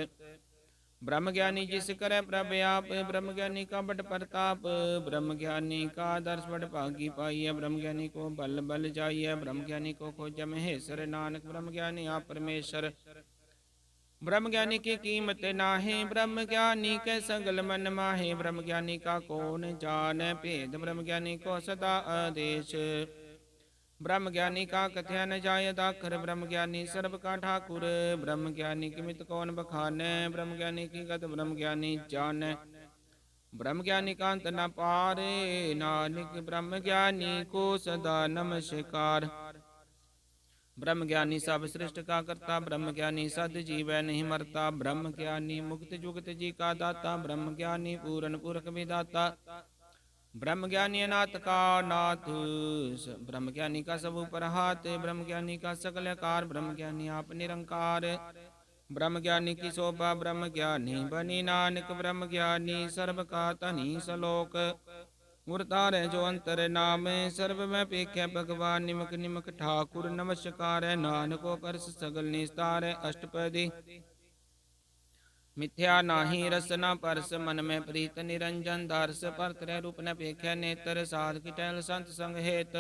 ब्रह्म ज्ञानी जिस करे प्रभ आप, ब्रह्म ज्ञानी का बड़ प्रताप। ब्रह्म ज्ञानी का दर्श बड़ भागी पाइय, ब्रह्म ज्ञानी को बल बल जाइय। ब्रह्म ज्ञानी को खोज महेश्वर, नानक ब्रह्म ज्ञानी आप परमेश्वर। ब्रह्म ज्ञानी की कीमत नाहे, ब्रह्म ज्ञानी के सगल मन माहे। ब्रह्म ज्ञानी का कौन जाने भेद, ब्रह्म ज्ञानी को सदा आदेश। ब्रह्म ज्ञानी का कथ्य न जाय दाखर, ब्रह्म ज्ञानी सर्व का ठाकुर। ब्रह्म ज्ञानी की मित कौन बखाने, ब्रह्म ज्ञानी की गत ब्रह्म ज्ञानी जाने। ब्रह्म ज्ञानी का अंत न पारे, नानक ब्रह्म ज्ञानी को सदा नमस्कार। ब्रह्म ज्ञानी सब सृष्टि का करता, ब्रह्म ज्ञानी सद जीव नहीं मरता। ब्रह्म ज्ञानी मुक्त जुगत जी का दाता, ब्रह्म ज्ञानी पूरन पुरख विदाता। ब्रह्म ज्ञानी अनाथ का नाथ, ब्रह्म ज्ञानी का सब ऊपर हाथ। ब्रह्म ज्ञानी का सकल आकार, ब्रह्म ज्ञानी आप निरंकार। ब्रह्म ज्ञानी की शोभा ब्रह्म ज्ञानी बनी, नानक ब्रह्म ज्ञानी सर्व का धनी सलोक। गुर तारे जो अंतर नाम, सर्व में पेख्या भगवान। निमक निमक ठाकुर नमस्कार, नानको करस सगल निस्तार। अष्टपदी मिथ्या नाही रसना परस, मन में प्रीत निरंजन दर्श। पर त्रय रूप न पेख्या नेत्र, साध की टहल संत संग हेत।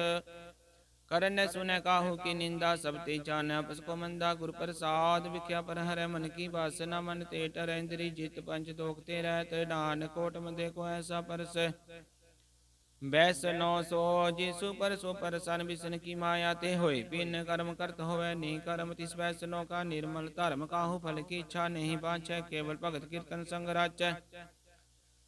करन सुन काहू की निंदा, सब ते जान आपस को मंदा। गुरु प्रसाद विख्या पर हर, मन की वासना मन ते टर। इंद्री जित पंच दोखते रहत, नान कोट मदे को ऐसा परस। बैसनो सो जिसु पर सो पर सन, बिसन की माया ते होए पिन। कर्म करत होवे नी कर्म, तिस बैसनो का निर्मल धर्म। काहू फल की इच्छा नहीं बाँचै, केवल भगत कीर्तन संग राचै।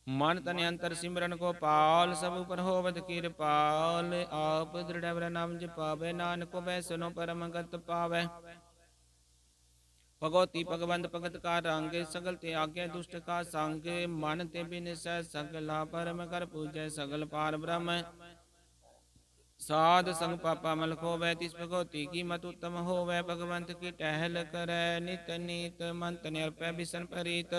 मन तन अंतर सिमरन को पाल, सब पर होवत कृपाल। आप दृढ़ नाम जपावे, नानक बैसनो परम गत पावै। भगवती भगवंत भगत का रंग, सगल ते आज्ञा दुष्ट का संग। मन ते बिनसै सगला परम, कर पूजै सगल पार ब्रह्म। साध संग पापा मल खोवै, तिस भगवती की मत उत्तम होवै। भगवंत की टहल करै नित नीत, मन तन अर्पै बिसन प्रीत।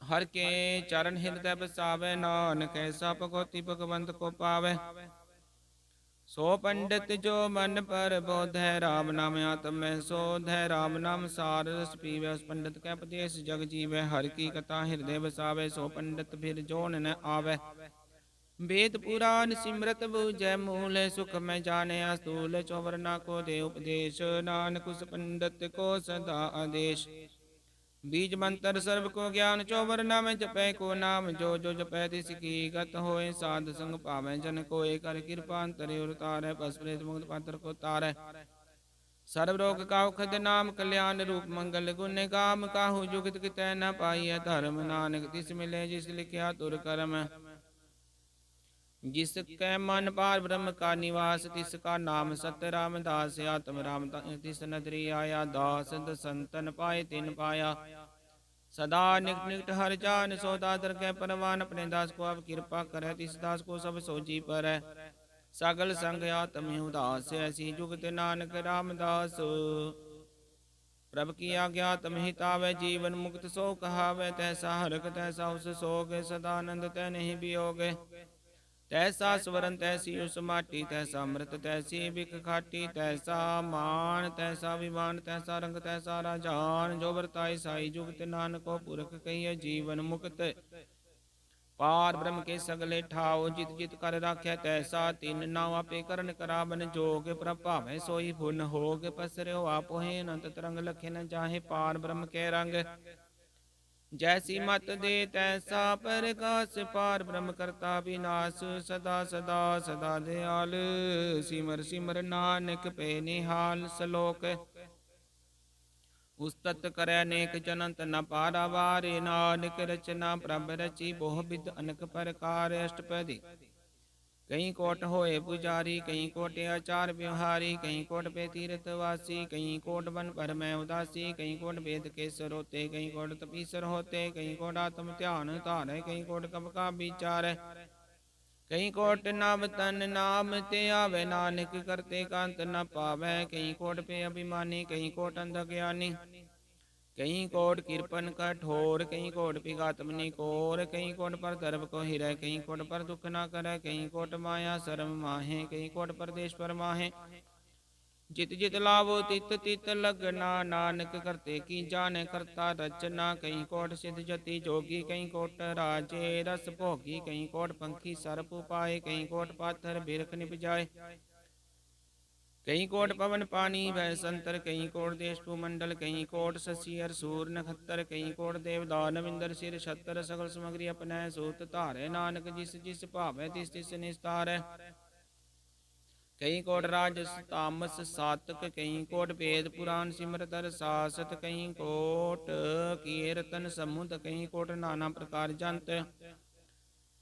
हर के चरण हृदय बसावै, नानक ऐसा भगवती भगवंत को पावै। सो पंडित जो मन पर बोध है, राम नाम आत्म में शोध है। राम नाम सार रस पीवे, उस पंडित का उपदेश जग जीवे। हर की कथा हृदय बसावे, सो पंडित फिर जोन न आवे। वेद पुराण सिमरत बूझै मूल, सुख में जाने अस्तूल। चौवरना को दे उपदेश, नानक उस पंडित को सदा आदेश। बीज मंत्र सर्व को ज्ञान, चौवरना में जपै को नाम। जो जो जपै तिसकी गत होए, साध संग पावै जन कोय। कर कृपा अंतरे उतारै, बस प्रेत मुक्त पात्र को तारै। सर्व रोग काहू खद नाम, कल्याण रूप मंगल गुण गाम। काहू जुगत कितै न पाइय धर्म, नानक तिस मिले जिस लिखिया तुर करम। जिसकै मन पार ब्रह्म का निवास, तिसका नाम सत्य रामदास। आत्म राम तिस नदरी आया, दास दसंतन पाए तिन पाया। सदा निकट निकट हर जान, सो दादर के परवान। अपने दास को अब कृपा करे, तिस दास को सब सोजी पर। सगल संग आत्म उदास, ऐसी जुगत नानक रामदास। प्रभ की आज्ञा तम हितावै, जीवन मुक्त सो कहावै। तैसा हरक तैसा उस सोग, सदानंद तै नहीं वियोग। तैसा स्वरन तैसी उस माटी, तैसा अमृत तैसी बिख खाटी। तैसा मान तैसा विमान, तैसा रंग तैसा राजान। जो बरताई साई जुगत, नानको पुरख कहिए जीवन मुक्त। पार ब्रह्म के सगले ठाओ, जित जित कर राख्या तैसा। तीन नाव आपे करन करावन जोग, प्रभावै सोई फुन होग। पसर्यो आपोहे अनंत तरंग, लखे न जाहे पार ब्रह्म के रंग। जैसी मत दे तैसा प्रकाश, पार ब्रह्म करता विनाश। सदा सदा सदा दयाल, सिमर सिमर नानक पे निहाल। सलोक उस्तत करे अनेक जनंत न पारावार। नानक रचना प्रभ रची, बोह विद अनक प्रकार। अष्टपदी कहीं कोट होए पुजारी, कहीं कोट आचार व्यवहारी। कहीं कोट पे तीर्थवासी, कहीं कोट वन पर में उदासी। कहीं कोट वेद के सर होते, कहीं कोट तपीसर होते। कहीं कोट आत्म ध्यान धारे, कहीं कोट कब का विचार। कहीं कोट नाम तन नाम ते आवे, नानक करते कांत न पावे। कहीं कोट पे अभिमानी, कहीं कोट अंध ज्ञानी। कहीं कोट कृपन कठोर, कहीं कोट पिगात्मनि कोर। कहीं कोट पर दर्भ को हिरै, कहीं कोट पर दुख न करे। कहीं कोट माया शर्म माहे, कहीं कोट परदेश पर माहे। जित जित लावो तित तित लगना, नानक करते की जाने करता रचना। कहीं कोट सिद्ध जति जोगी, कहीं कोट राजे रस भोगी। कहीं कोट पंखी सर्प पाए, कहीं कोट पाथर बिरख निप जाए। कई कोट पवन पानी भय संतर, कई कोट देश भूमंडल, कई कोट शशि अर सूर नखत्तर, कई कोट देव दानव इंद्र सिर छत्तर, सकल समग्री अपनै सूत धारे, नानक जिस जिस भावै तिस तिस निस्तारै। कई कोट राजस तामस सातक, कई कोट वेद पुराण सिमरत अर सासत, कई कोट कीर्तन समुद, कई कोट नाना प्रकार जंत।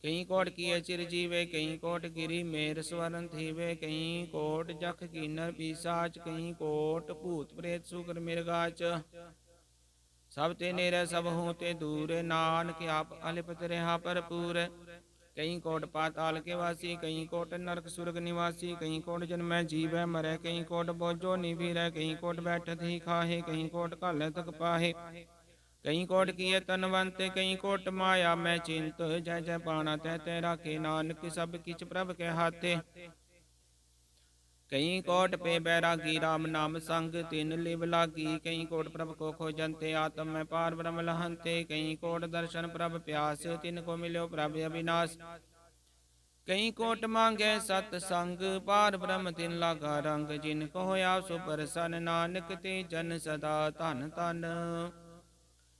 कई कोट किए चिरजीवे, कई कोट गिरी मेर स्वरण थीवे, कई कोट जख कीनर पिशाच, कई कोट भूत प्रेत सुकर मिर्गाच। सब ते नेरे सब होते दूर, नानक आप अलिपत रहा भरपूर। कई कोट पाताल के वासी, कई कोट नरक सुरग निवासी, कई कोट जन्मै जीवै मरै, कई कोट बोझो निभिरै, कई कोट बैठत ही खाहे, कई कोट घालै तक पाहे। कई कोट किए तनवंत, कई कोट माया मैं चिंत, जय जय पाना तै तै राखे, नानक सब किछ प्रभ के हाथे। कई कोट पे बैरागी, राम नाम संग तिन लिव लागी, कई कोट प्रभ को खोजंते, आत्म में पार ब्रह्म लहंते। कई कोट दर्शन प्रभ प्यास, तिन को मिलो प्रभ अविनाश। कई कोट मांगे सतसंग, पार ब्रह्म तिन लागा रंग, जिनको होया सो प्रसन्न, नानक ते जन सदा धन धन।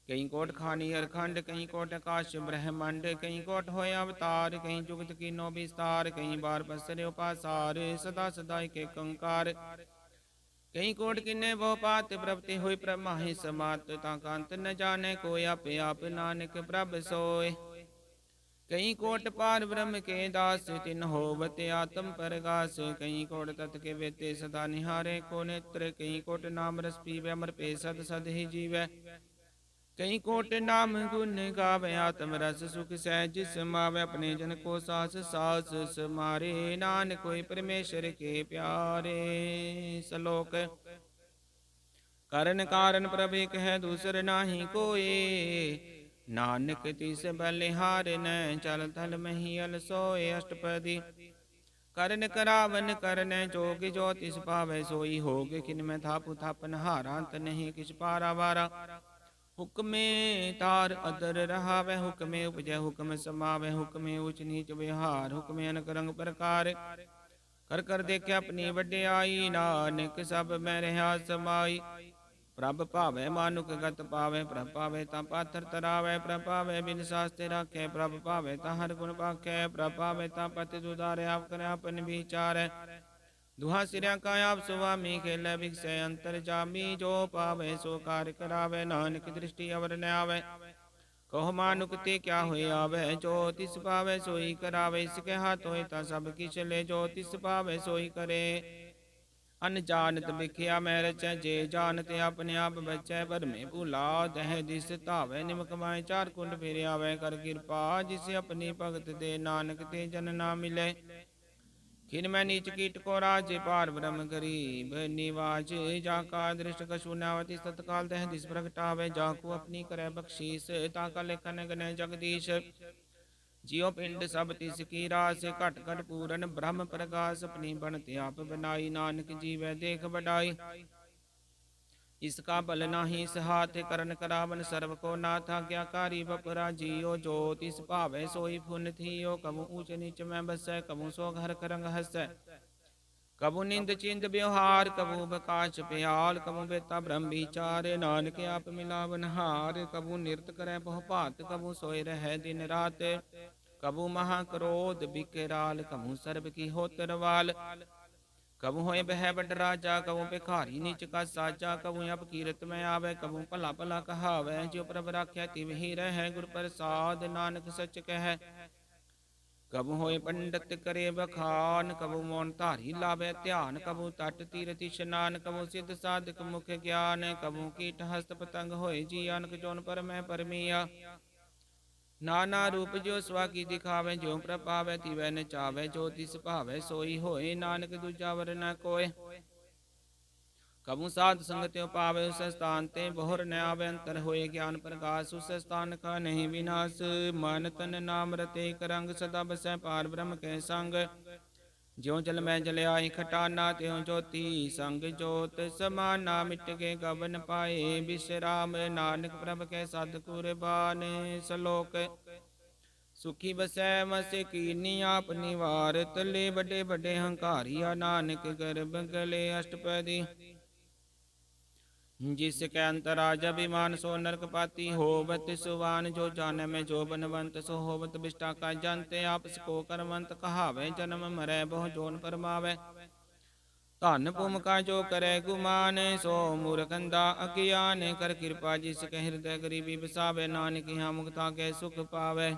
कई कोट खानी अरखंड, कई कोट आकाश ब्रह्मंड, कई कोट होय अवतार, कई जुगत कीनो विस्तार, कई बार पसरे उपासार, सदा सदा एक कंकार। कई कोट किन्ने वो पात, प्रभते हुई प्रमाहि समात, ताका अंत न जाने कोई, आपे आप नानक प्रभ सोय। कई कोट पार ब्रह्म के दास, तिन होवत आत्म परगास, कई कोट तत् के वेते सदा निहारे को नेत्र, कई कोट नाम रस पीवे अमर पे सद सद ही जीवै। कई कोट नाम गुण गावे, आत्म रस सुख सहज समावे, अपने जन को सास सास समारे, नानक कोई परमेश्वर के प्यारे। श्लोक कारण कारण प्रभ एक है, दूसर नाही कोई, नानक तिस बलिहार न, चल थल मही अल सोए। अष्टपदी करन करावन करन जोग, जो तिस पावै सोई होग, किन में थापु थापन हारा, अंत नहीं किछ पारा वारा। हुक्मे तार अदर रहावै, हुक्मे उपजै हुक्म समावै, हुक्मे उच नीच विहार, हुक्मे अनक रंग प्रकार। कर कर देखे अपनी वड्याई, नानक सब मैं रहा समाई। प्रभ भावै मानुक गत पावै, प्रभ पावै ता पाथर तरावै, प्रभ पावै बिन शास्त्र राखै, प्रभ पावै ता हर गुण पाखै, प्रभ पावै ता पति दुधारे, आप करे अपन विचारै। दुहा सिरिया का आप सुवामी, खेलै भिक्षै अंतर जामी, जो पावै सो कार्य करावै, नानक दृष्टि अवर न आवै। कहो मानुक ते क्या होए आवै, जो तिस पावै सोई करावै, इसके हाथ होए ता सब किछ ले, जो तिस पावै सोई करे। अनजानत बिखिया मैं रचै, जे जानत अपने आप बचै, पर में भूला दह दिस धावै, निमक माय चार कुंड फिर आवै, कर कृपा जिसे अपनी भगत दे, नानक ते जन ना मिले। खिन मैं नीच कीट को राज, पार ब्रह्म गरीब निवाज, जाका दृष्ट कछु नावती, तत्काल दह दिस प्रगटावे, जाकू अपनी करे बख्शीस, ताका लेखन गने जगदीश। जियो पिंड सब तिस की रास, घट घट पूरन ब्रह्म प्रकाश, अपनी बनते आप बनाई, नानक जीवै देख बढ़ाई। इसका बल नाही सहाथ, करन करावन सर्व को नाथ, आज्ञाकारी बपरा जियो, जो तिस भावै सोई फुन थियो, कबू ऊंच नीच में बसै, कबू सो घर करंग हसै। कबू निंद चिंद व्यवहार, कबू बकाच प्याल, कबू बेता ब्रह्म विचार, नानक आप मिलावन हार। कबू निरत करे बहु भात, कबू सोए रहे दिन रात, कबू महा क्रोध बिकराल, कबू सर्ब की होतरवाल। कबू होए बह बड राजा, कबू भिखारी नीच का साजा, कबू अब कीरत में आवे, कबू भला भला कहावै, जो प्रभ राख्या तिव ही रह, गुर प्रसाद नानक सच कह। कबू होए पंडित करे बखान, कबू मौन धारी लावे ध्यान, कबू तट तीरथ स्नान, कबू सिद्ध साधक मुख ज्ञान, कबू कीट हस्त पतंग होए जी, अनक जोन पर मैं परमिया। नाना रूप जो स्वाकी दिखावे, जो प्रभावै तिवै नचावे, जो तिस भावै सोई होए, नानक दूजा वर न कोय। कबू साध संग त्यो पावे, उस स्थान ते बहुर न आवे, अंतर होए ज्ञान प्रकाश, उस स्थान का नहीं विनाश। मन तन नाम रते एक रंग, सदा बसै पार ब्रह्म के संग। ज्यों जल में जल आई खटाना, त्यों ज्योति संग ज्योत समाना, मिट के गबन पाए विश्राम, नानक प्रभ के सद कुरबान। श्लोक सुखी बसै मस कीनी आप निवार तले बड़े बड़े हंकारिया नानक गर्भ गले अष्टपदी जिसके अंतराज अभिमान सो नरक पाती होवत सुवान जो जान में जो बनवंत सो होवत बिष्टा का जानते आपस को करवंत कहावे जन्म मरै बहु जोन परमावे धन भूमिका जो करे गुमान सो मूर्खंदा अज्ञान कर कृपा जिसके हृदय गरीबी बसावे नानक यहाँ मुक्ता के सुख पावे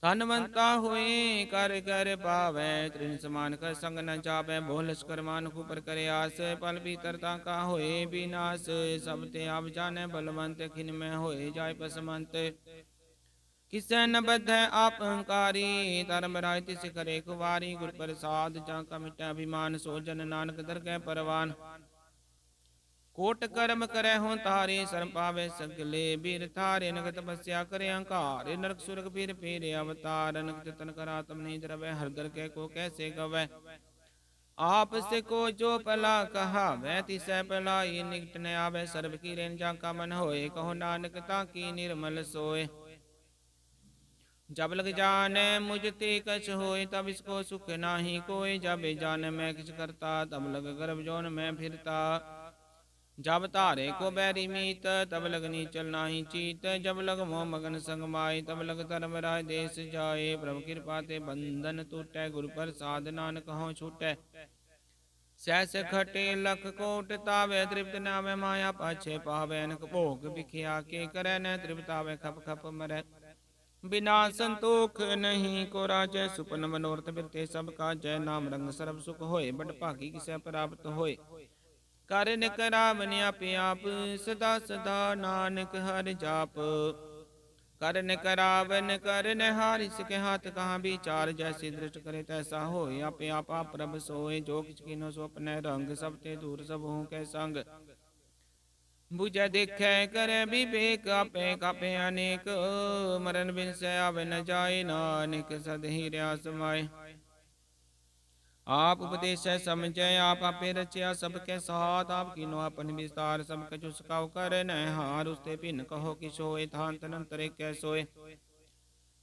धनवंता हुए कर कर पावे तृण समान कर संग न जावे बोलस कर मान ऊपर करे आस पल भीतरता का होए विनाश सब ते आप जाने बलवंत खिन में होए जाय पसमंत किसे न बद्ध है आप अहंकारी धर्म राय तिस करे कुवारी गुर प्रसाद जा का मिटा अभिमान सो जन नानक दरगह परवान कोट कर्म करे हों तारे शर्म पावे सगले बीर थारे नगत तपस्या करे अहंकार नरक सुरग पीर पीरे अवतार नगत तन करा तम नहीं द्रवे हर दर के को कैसे गवे आप से को जो पला कहा वह तिसै पला ये निकट न आवे सर्व की रेन जा का मन होए कहो नानक ताकी निर्मल सोए जब लग जाने मुझते कछ होए तब इसको सुख नाही कोई जब जान मैं किछ करता तब लग गर्भ जोन में फिरता जब तारे को बैरी मीत तब लग नीचल नाही चीत जब लग मोह मगन संग माई तब लग धर्म राय देश जाए प्रभु कृपा ते बंधन टूटे गुरु प्रसाद नानक हों छूटे सहस खटे लख कोट तावे तृप्त नावे माया पाछे पावे अनक भोग बिखिया के करे न तृप्तावे खप खप मरे बिना संतोख नहीं को राजय सुपन मनोरथ बिरते सब का जय नाम रंग सर्व सुख होए बड़ भागी किसे प्राप्त होए करन करावन आपे आप सदा सदा नानक हर जाप करन करावन करन हारिस के हाथ कहाँ विचार जैसे दृष्ट करे तैसा होए आपे आप प्रभ सोए जो किछ किनो सो अपने रंग सब ते दूर सब हूँ के संग बुझ देखे करे विवेक आपे कापे अनेक मरण बिन से आवे न जाए नानक सदहि रहा समाए आप उपदेश समझे आप आपे रचिया सबके साथ आप किनो अपन विस्तार सब कछु सकाव करे न हार उसते पिन कहो कि सोए थान तन तरे कै सोए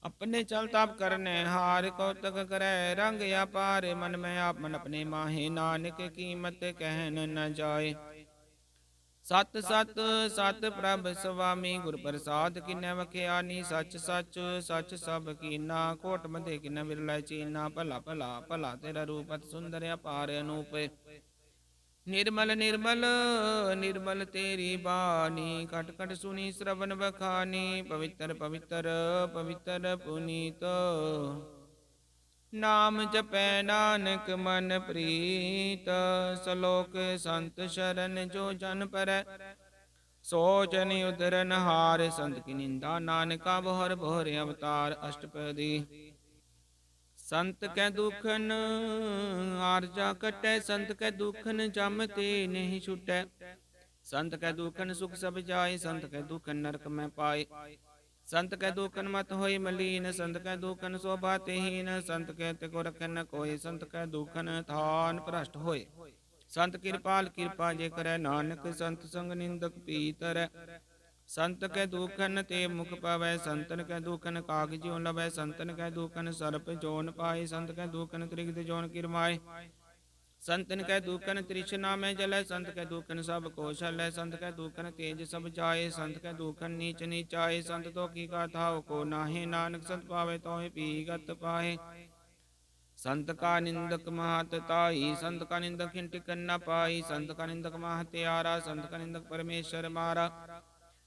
अपने चलता करने हार कौतक करे रंग या पार मन में आप मन अपने माहे नानक कीमत कहन न जाए सत सत सत प्रभ स्वामी गुर प्रसाद किन्ने वख्यानी सच सच सच सब कीना कोट मधे किन्ने बिरला चीना भला भला भला तेरा रूप अति सुंदर अपार अनूप निर्मल निर्मल निर्मल तेरी बानी कट कट सुनी श्रवण बखानी पवित्र पवित्र पवित्र पुनीत नाम जपै नानक मन प्रीत सलोक संत शरण जो जन परੈ सो जन उदरन हार संत की निंदा नानका बोहर बोहर अवतार अष्टपदी संत कै दुखन आरजा कटै संत कै दुखन जम ते नहीं छुटै संत कै दुखन सुख सब जाय संत कै दुखन नरक में पाए संत कै दुखन मत होई मलीन संत कै दुखन शोभा तेहीन संत कै ते को रखन न कोई संत कै दुखन थान भ्रष्ट होए संत कृपाल कृपा जे करे नानक संत संग निंदक पीतर संत कै दुखन ते मुख पावै संतन कै दुखन कागजियो लवै संतन कै दुखन सर्प जोन पाए संत कै दुखन त्रिगद जोन किरमाए संतन कै दुखन तृष्णा में जलै संत कै दुखन सब कौशल है संत कै दुखन तेज सब जाए संत कै दुखन नीच नीचाए संत तो की गाथा को नाहे नानक संत पावे तो पीगत पाए संत का निंदक महत ताई संत का निंदक हिंटिकन न पाई संत का निंदक महत्यारा संत का निंदक परमेश्वर मारा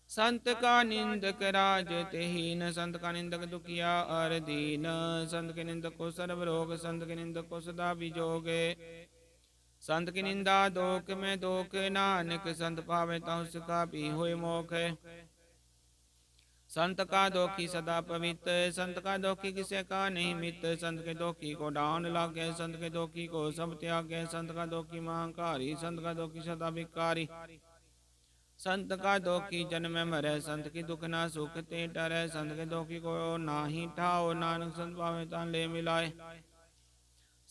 संत का निंदक राज तेहीन संत का निंदक दुखिया अर दीन संत के निंदक को सर्व रोग संत के निंदक को सदा विजोगे संत की निंदा दोख में दोख नानक संत पावे तो उसका भी होए मोख संत का दोखी सदा पवित्र संत का दोखी किसे का नहीं मित संत के दोखी को डांड लागे संत के दोखी को सब त्यागे संत का दोखी महांकारी संत का दोखी सदा भिकारी संत का दोखी जन्म मरे संत की दुख ना सुख ते डरे संत के दोखी को नाही ठाओ नानक संत पावे तान ले मिलाए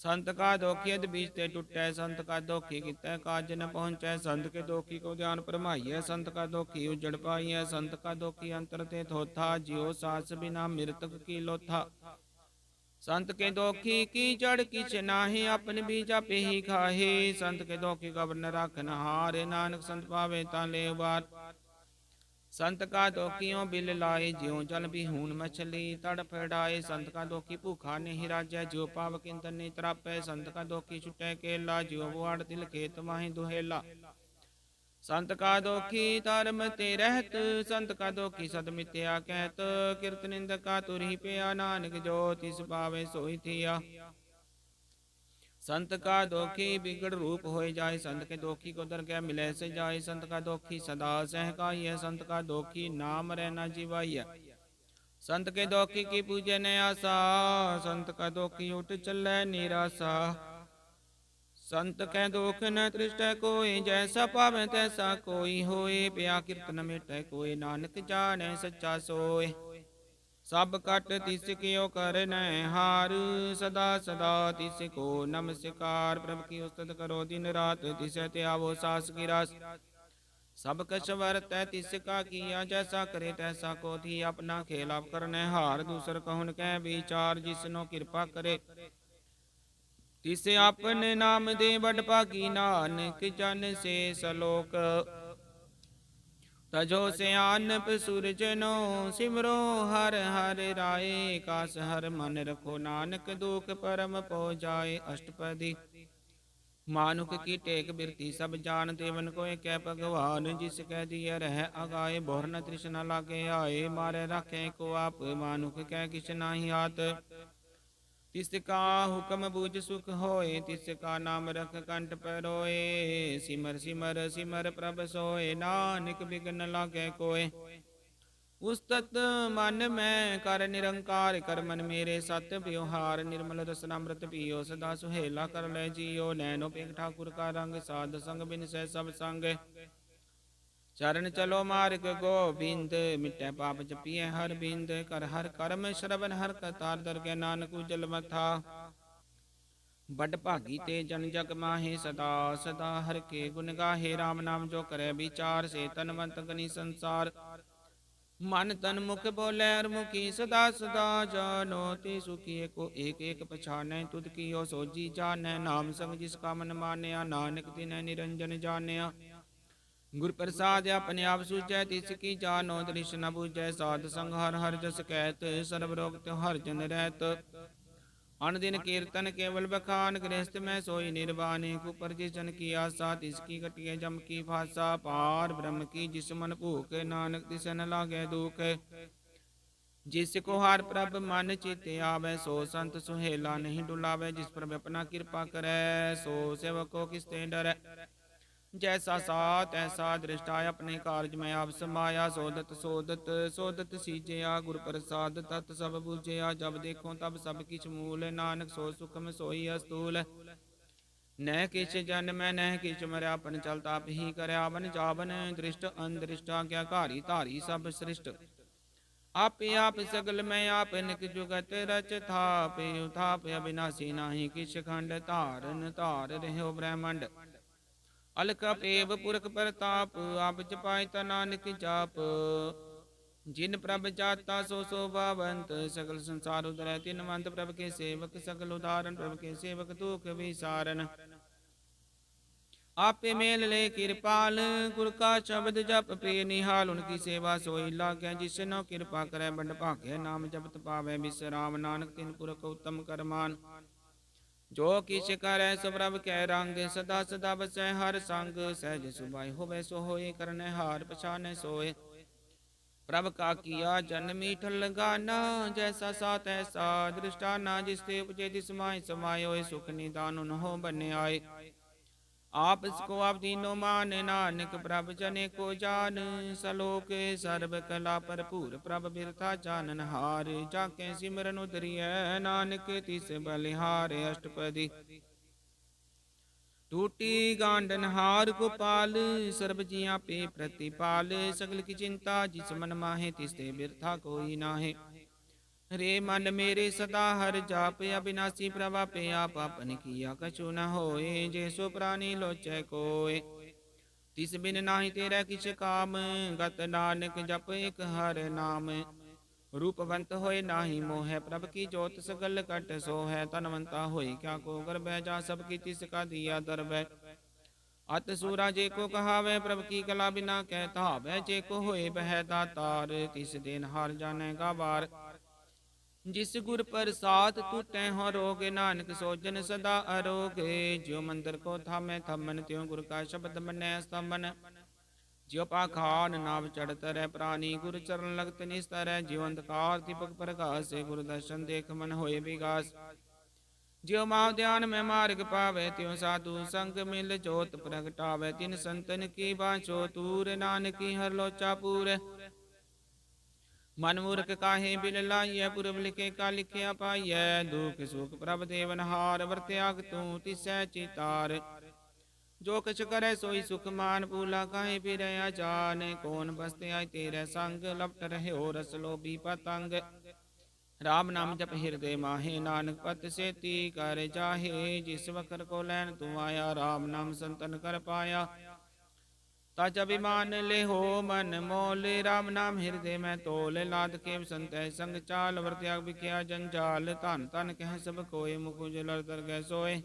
संत का दोखी अध बीज ते टूटै, संत का दोखी कितै काज न पहुँचै। संत के दोखी को ध्यान परमाइयै, संत का दोखी उजड़ पाइयै। संत का दोखी अंतर ते थोथा, जियो सास बिना मृतक की लोथा। संत के दोखी की जड़ किछ नाहि, अपन बीज आपे ही खाहे। संत के दोखी गबर न राखन हार, नानक संत पावे ता ले उबार। संत का दोखियों बिल लाए, ज्यों जल बिहून मछली तड़फ डाए। संत का दोखी भूखा नहीं राजै, ज्यों पाव किंतन नहीं त्रापै। संत का दोखी छुटै केला, ज्यों बुआड़ तिल खेत माहि दुहेला। संत का दोखी धर्म ते रहत, संत का दोखी सद मिथ्या कहत। किरत निंदक का तुर ही पिया, नानक जो तिस पावे सोई थिया। संत का दोखी बिगड़ रूप होए जाए, संत के दोखी को दरगह मिले से जाए। संत का दोखी सदा सहकाइय, संत का दोखी नाम रहना जीवाइय। संत के दोखी की पूजे न आसा, संत का दोखी उठ चले निराशा। संत के दोख न तृष्ट कोई, जैसा पावे तैसा कोई होए। पिया कीर्तन मिटै कोई, नानक जाने सच्चा सोए। सब कट तिसकियो करन हार, सदा सदा तिसको नमस्कार। प्रभु की उस्तत करो दिन रात, तिसे त्यावो सास की रास। सब कछ वरतै तिसका किया, जैसा करे तैसा को थी। अपना खेल आप करने हार, दूसर कहुन कै विचार। जिसनो कृपा करे तिसे अपने नाम दे, बड़ भागी नानक जन से सलोक। तजो सयानप सूरजनो, सिमरो हर हर राय। कास हर मन रखो नानक, दुख परम पो जाए। अष्टपदी मानुख की टेक बिरती, सब जान देवन को कै भगवान। जिस कह दिया रह अगाए, बोर न तृष्णा लागे आए। मारे रखे को आप, मानुख कह किछ नाही हाथ। तिसका हुक्म बूझ सुख होए, तिसका नाम रख कंठ परोए। सिमर सिमर सिमर प्रभ सोए, नानक बिघ्न लागे कोय। उस्तत मन में कर निरंकार, कर मन मेरे सत्य व्यवहार। निर्मल रसनामृत पियो, सदा सुहेला कर ले जियो। नैनो पेख ठाकुर का रंग, साध संग बिन सह सब संग। चरण चलो मार्ग गोबिंद, मिटै पाप जपिए हर बिंद। कर हर कर्म श्रवण हर कतार, दरगह नानक उजल मथा। बड़ भागी ते जन जग माहे, सदा सदा हर के गुण गाहे। राम नाम जो करे विचार, से तनवंत गनी संसार। मन तन मुख बोले और मुखी, सदा सदा जानो ते सुखी। को एक एक पछानै, तुद कियो सोजी जानै। नाम संग जिसका मन मानया, नानक तिनै निरंजन जानिया। गुर प्रसाद अपने आप सूझै, तिसकी जानो दृश न बूझै। साध संग हर हर जस कहत, सर्व रोग त्योहार जन रहत। अन दिन कीर्तन केवल बखान, गृहस्थ में सोई निर्वाणी। कुपर जिसन की आशा, तिसकी कटिए जम की भाषा। पार ब्रह्म की जिस मन भूख, नानक तिस न लागे दुख। जिसको हार प्रभ मन चित आवे, सो संत सुहेला नहीं डुलावे। जिस प्रभ अपना कृपा करे, सो सेवको किसते डरै। जैसा सात ऐसा दृष्टा, अपने कार्य में आप समाया। सोदत सोदत सोदत सीजया, गुर प्रसाद तत् सब बूझया। जब देखो तब सब किछ मूल, नानक सो सुखम सोई अस्तूल। न किछ जन्म न किछ मरया, अपन चलता आप ही करया। वन जावन दृष्ट अनदृष्ट, आज्ञाकारी धारी सब सृष्ट। आप आप सगल में आप, निक जुगत रच थाप। थाप अविनाशी नाही, किछ खंड धारन धार रहो ब्रह्मंड। अलख पेव पुरख प्रताप, आप जपाय ता नानक जाप। जिन प्रभ जाता सो शोभावंत, सकल संसार उदरै तिनवंत। प्रभ के सेवक सकल उदाहरण, प्रभ के सेवक दुख विसारन। आपे मेल ले कृपाल, गुर का शब्द जप प्रिय निहाल। उनकी सेवा सोई लागै, जिसनो कृपा करे बंड भाग्य। नाम जपत पावे विश्राम, नानक तिन पुरख उत्तम करमान। जो किछ करे सो प्रभ कै रंग, सदा सदा बसै हर संग। सहज सुभाय होवे सो होए, करने हार पछाने सोए। प्रभ का किया जन मीठल गाना, जैसा सात ऐसा दृष्टाना। जिसते उपजे तिस माय समाय, होए सुख निदान उन्हों बने आए। आप इसको आप दीनो मान, नानक प्रभ जने को जान। सलोक सर्व कला भरपूर, प्रभ बिरथा जानन हार। जाके सिमरन उतरिय, नानक तिस बलिहार। अष्टपदी टूटी गांडन हार गोपाल, सर्व जिया पे प्रतिपाल। सगल की चिंता जिस मन माहे, तिसते बिरथा कोई नाहे। रे मन मेरे सदा हर जाप, अविनाशी प्रभापे आप आपन किया कछु न होए। जैसो प्राणी लोचै कोय, तिस बिन नाहि तेरा किछ काम। गत नानक जप एक हर नाम, रूपवंत होए नाही मोह। प्रभ की जोत सगल कट सोहै, तनवंता होई क्या को गर्भै। जा सब की तिसका दिया दरबै, अत सूरा जे को कहावै। प्रभ की कला बिना कहता वै, जे को होए बह दातार। तिस दिन हार जाने का बार, जिस गुर प्रसाद टूटै हो रोग। नानक सोजन सदा अरोग, ज्यो मंदिर को थामै थमन, त्यों गुर का शब्द मनै स्तंभन। ज्यो पाखान नाव चढ़त रह, प्राणी गुर चरण लगत निस्तर। ज्यो अंधकार दीपक प्रकाश, गुर दर्शन देख मन होए विगास। ज्यो माव ध्यान में मार्ग पावे, त्यों साधु संग मिल जोत प्रगटावे। तिन संतन की बाँछो तूर, नानकी हर लोचा पूर। मन मूर्ख काहे बिल लाइय, पुरब लिखे का लिखिया पाइय। दुख सुख प्रभ देवन हार, वर्त्याग तू तिसै चितार। जो कछ करे सोई सुख मान, पूला काहे फिरै अजान। कौन बसते आय तेरे संग, लपट रहे हो रस लोभी पतंग। राम नाम जप हृदय माहे, नानक पत सेती कर जाहे। जिस वकर को लैन तू आया, राम नाम संतन कर पाया। तज अभिमान ले हो मन मोल, राम नाम हृदय में तोल। लाद के संतय संग चाल, वर्त्याग बिख्या जंजाल। धन धन कह सब कोय, मुकुज लर तर गै सोय।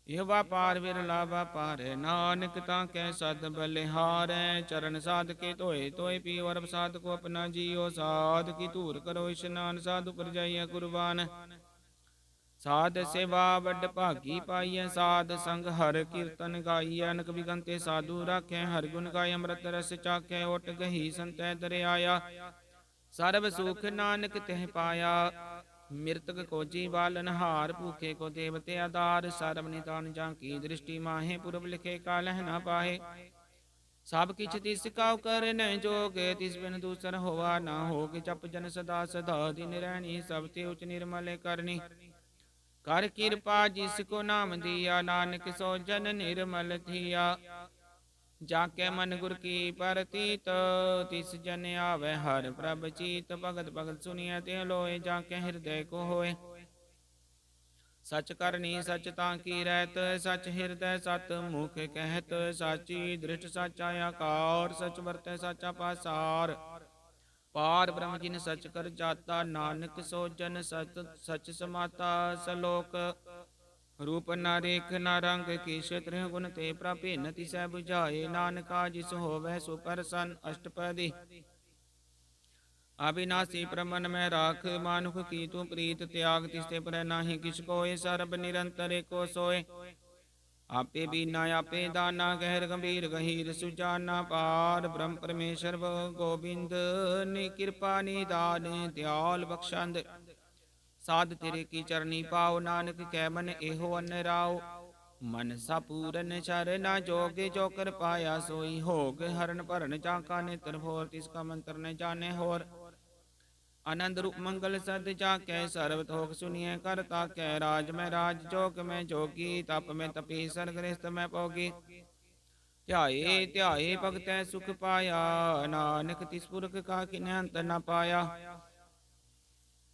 यह व्यापार विरला व्यापार, नानक ताकै सद बलिहार। चरण साध के धोए धोए पीओ, अरब साध को अपना जियो। साध की धूर करो स्नान, साधु पर जाइए कुर्बान। साध सेवा बड़ भागी पाइय, साध संग हर कीर्तन गाइय। अनक बिगंते साधु राखै, हर गुण गाय अमृत रस चाखै। ओट गही संतै दर आया, सर्ब सुख नानक तह पाया। मृतक को जीवालन हार, भूखे को देवते आधार। सर्व निदान जाकी दृष्टि माहे, पुरब लिखे का लह न पाहे। सब किछ तिस काउ कर न जोग, तिस बिन दूसर होवा न होग। जप जन सदा सदा दिन रहनी, सब ते उच निर्मल करनी। कर कृपा जिसको नाम दिया, नानक सो जन निर्मल थिया। जाके मन गुर की परतीत, तिस जन आवे हर प्रभ चीत। भगत भगत सुनिय ते लोय, जाके हृदय को होय। सच करनी सच ताकी रहत, सच हृदय सत मुख कहत। साची दृष्ट साचा आकार, सच वर्तै साचा पासार। पार ब्रह्म जिन सच कर जाता, नानक सो जन सच सच समाता। सलोक रूप न रेख न रंग, किस त्रिगुण ते प्रभिन्न। तिसै बुझाए नानका, जिस होवै सो प्रसन्न। अष्टपदी अविनाशी प्रमन में राख, मानुख की तू प्रीत त्याग। तिसते पर नाही किछ कोय, सर्ब निरंतर को सोय। आपे बीना आपे दाना, गहर गंभीर गहीर सुजाना। पार ब्रह्म परमेश्वर गोविंद, नि कृपा निदान दयाल बख्शंद। साध तेरे की चरनी पाओ, नानक कै मन एहो अन्न राओ। मन सा पूरन चरना जोगे, जो कर पाया सोई होग। हरण भरन जाका नेत्र भोर, तिसका मंत्र न जाने होर। आनंद रूप मंगल सद जाकै, सर्व थोक सुनिए कर ताकै। राज में राज जोग में जोगी, तप में तपी सरगृहस्थ में भोगी। ध्याए ध्याए भगतै सुख पाया, नानक तिस पुरख का किन्हीं अंत न पाया।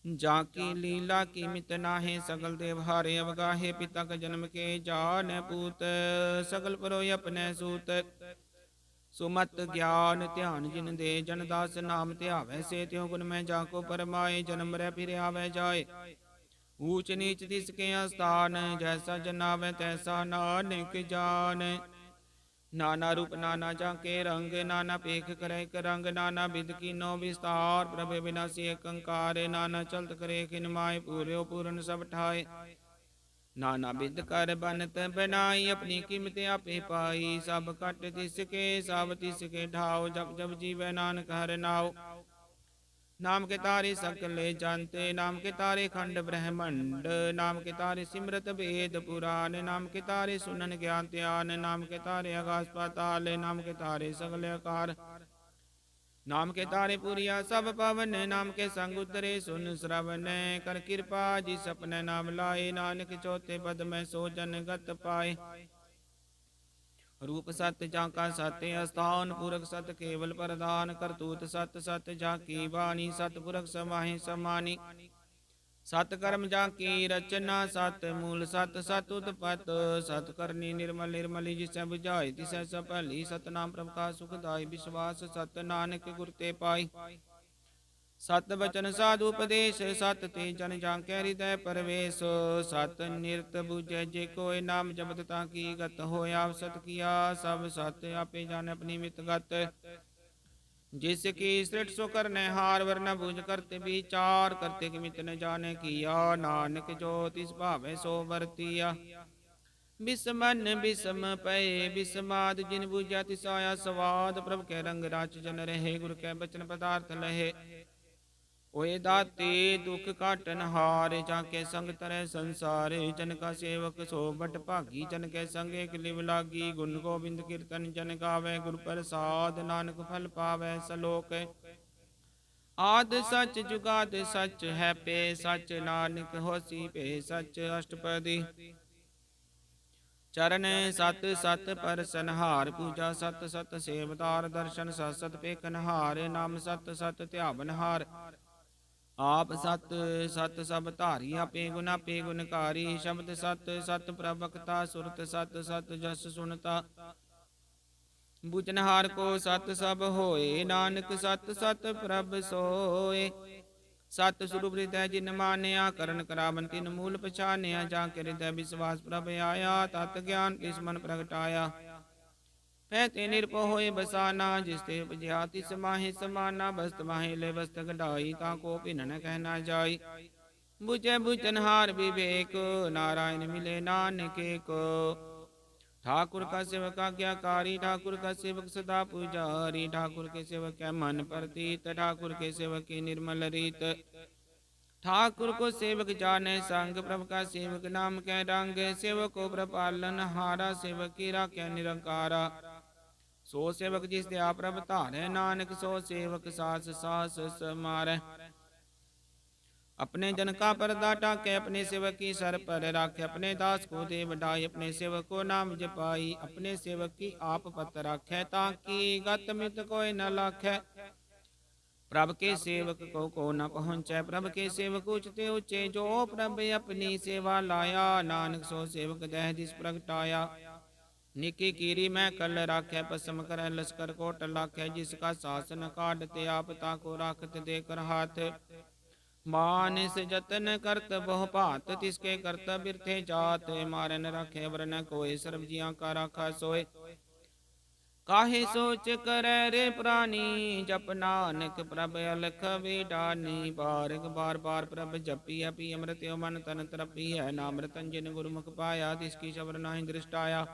जाकी लीला की मित नाहे, सगल देव हारे अवगाहे। पिता का जन्म के जान पूत, सगल परोय अपने सूत। सुमत ज्ञान ध्यान जिन दे, जन दास नाम ध्यावै। से त्यों गुण में जाको परमाए, जन्म रै फिर आवे जाए। ऊंच नीच तिसके स्थान, जैसा जनावै तैसा नानक जान। नाना रूप नाना जाके रंग, नाना पेख करे रंग। नाना विध कीनो विस्तार, प्रभु विनाशी एक अंकार। नाना चलत करे खिन माय, पूर्यो पूरन सब ठाए। नाना विध कर बनत बनाई, अपनी कीमत आपे पाई। सब कट तिसके सब तिसके ढाओ, जब जब जीवै नानक हर नाव। नाम के तारे सकले जानते, नाम के तारे खंड ब्रह्मंड। नाम के तारे सिमरत वेद पुराण, नाम के तारे सुनन ज्ञान ध्यान। नाम के तारे आकाश पाताल, नाम के तारे सगल आकार। नाम के तारे पुरिया सब पवन, नाम के संग उतरे सुन श्रवण। कर कृपा जिस अपने नाम लाए, नानक चौथे पद में सो जन गत पाए। रूप सत्य जाका सत्य अस्थान पुरख सत्य केवल प्रदान करतूत सत्य सत्य जाकी बाणी सतपुरख समाहि समानी सत कर्म जाकी रचना सत मूल सत सत उत्पत सत करनी निर्मल निर्मली जिसै बुझाई तिसै सफली सतनाम प्रभ का सुखदाई विश्वास सत नानक गुर ते पाई सत बचन साधु उपदेश सत ते जन जाके हृदय परवेश सत निरत बुझे जे कोय नाम जपत ताकी गत होया सत किया सब सत आपे जान अपनी मित गत जिसकी सृष्टि सो करने हार वरन बुझ करते विचार करते कि मित न जाने किया नानक जो तिस भावे सो वर्तिया बिसमन बिसम पए बिसमाद जिन बुझा तिस आया स्वाद प्रभ के रंग राच जन रहे गुरु के बचन पदार्थ लहे ओए दाते दुख काटन हार जाके संग तरह संसार जन का सेवक सो बट भागी जन के संग एक लिव लागी गुण गोबिंद कीर्तन जन गावे गुरु प्रसाद नानक फल पावे सलोक आद सच जुगाद सच है पे सच नानक होसी पे सच अष्टपदी चरण सत सत पर सनहार पूजा सत सत सेवदार दर्शन सत सत पेखनहार नाम सत सत ध्यावनहार आप सत सत सब धारी आपे गुणकारी शब्द सत सत प्रभक्ता सुरत सत सत जस सुनता बुझनहार को सत सब होए नानक सत सत प्रभ सोए सत स्वरूप हृदय जिन मानिया करण करावन तिन मूल पछानिया जाके हृदय विश्वास प्रभ आया तत् ज्ञान तिस मन प्रगटाया पैते निरपो होए बसाना जिसते उपजया तिस माहे समाना बस्त माहे ले बस्त गढ़ाई ताको भिन्न न कहना जाई बुझे बुझनहार विवेक नारायण मिले नानक को ठाकुर का सेवक आज्ञाकारी ठाकुर का सेवक सदा पुजारी ठाकुर के सेवक है मन प्रतीत ठाकुर के सेवक की निर्मल रीत ठाकुर को सेवक जाने संग प्रभु का सेवक नाम कै रंग सेवक को प्रपालन हारा सेवक की राख्या निरंकारा सो सेवक जिस दया प्रभ धारे नानक सो सेवक सास सास समारे अपने जन का पर्दा टाके अपने सेवक की सर पर राखे अपने दास को दे बढ़ाई अपने सेवक को नाम जपाई अपने सेवक की आप पत राखे ताकि गत मित कोई न लाखे प्रभ के सेवक को न पहुँचे प्रभ के सेवक उचते उचे जो प्रभ अपनी सेवा लाया नानक सो सेवक दह जिस प्रगटाया निकी कीरी मैं कल राखे पसम कर लश्कर कोट लाखे जिसका शासन काटते आपता को राखत देकर हाथ मानस जतन करत बहु भात तिसके करत बिरथे जात मारन रखे वरन कोय सर्व जिया का राखा सोए काहे सोच करे रे प्राणी जप नानक प्रभ अलख विडानी बारक बार बार प्रभ जपी अपी अमृत मन तन तरपी है नाम रतन जिन गुरुमुख पाया तिसकी शबर नाही दृष्टाया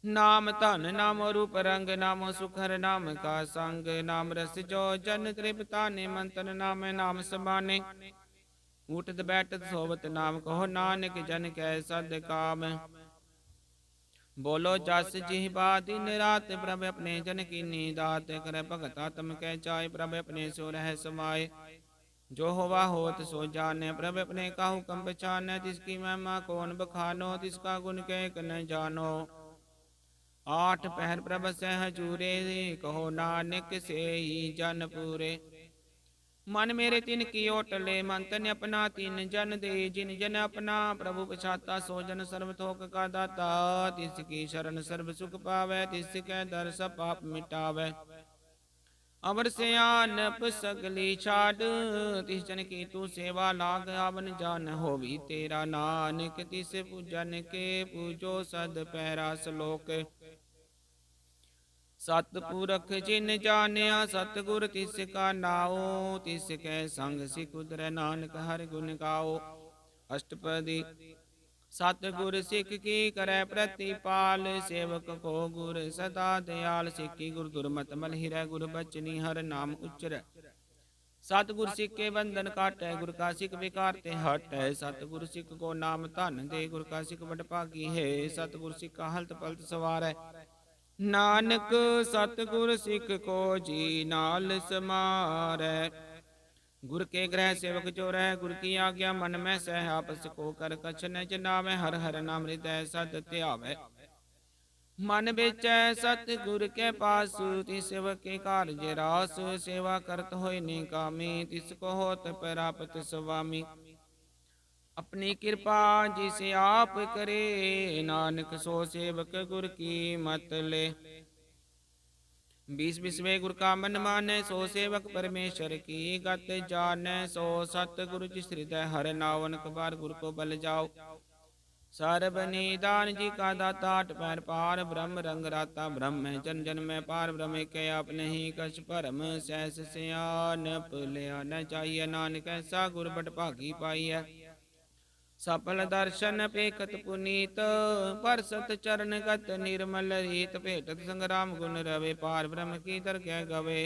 नाम धन नाम रूप रंग नाम सुखर नाम का संग नाम रस जो जन तृप्ता ने मंतन नाम नाम समाने उठत बैठत सोवत नाम कहो नानक जन कै सद काम बोलो जस जिह्वा दिन रात प्रभ अपने जन की नीदात कर भगत आत्म कै चाय प्रभ अपने सो रह समाये जो होवा होत सो जाने प्रभ अपने का हुक्म पहचाने तिसकी महिमा कौन बखानो तिसका गुण कह न जानो आठ पहर प्रभ सह हजूरे कहो नानक से ही जन पूरे मन मेरे तिन की ओटले मन तन अपना तीन जन दे जिन जन अपना प्रभु पछाता सो जन सर्व थोक का दाता तिसकी शरण सर्व सुख पावे तिसके दर सब पाप मिटावे अवर से आनप सगली छाड़ तिस जन की तू सेवा लाग आवन जान होवी तेरा नानक तिस पूजन के पूजो सद पैरा सलोक सतपुरख जिन जानिया सतगुर तिसका नाओ तिसके संग सिख उदर नानक हर गुण गाओ अष्टपदी सतगुर सिख की करे प्रतिपाल सेवक को गुर सदा दयाल सिखी गुर दुर्मत मल हिरै गुर बचनी हर नाम उच्चर सतगुर सिख के बंधन काटै गुर का सिख विकारते हटै सतगुर सिख को नाम धन दे गुर का सिख बड़ भागी है सतगुर सिख का हलत पलत सवारै नानक सतगुर सिख को जी नाल समारै गुर के ग्रह सेवक जो रह गुर की आज्ञा मन में सह आपस को कर कछ न जनावे हर हर नाम हृदय सद ध्यावे मन बेचै सतगुर के पास, तिस सेवक के कारज रास। सेवा करत होय निकामी, तिसको होत प्राप्त स्वामी। अपनी कृपा जिसे आप करे, नानक सो सेवक गुर की मत ले। 20 गुर का मन मानै, सो सेवक परमेश्वर की गत जानै। सो सतगुरु जिस हृदय हर नावन, बार गुर को बल जाओ। सर्ब निदान जी का दाता, आठ पैर पार ब्रह्म रंग राता। ब्रह्म है जन जन में पार, ब्रह्म के आप नहीं कछ परम। सहस सियान पुलिया न चाहिए, नानक ऐसा गुर बट भागी पाई है। सफल दर्शन पेखत पुनीत, परसत चरण गत निर्मल रीत। भेटत संग्राम गुण रवे, पार ब्रह्म की दरगह गवे।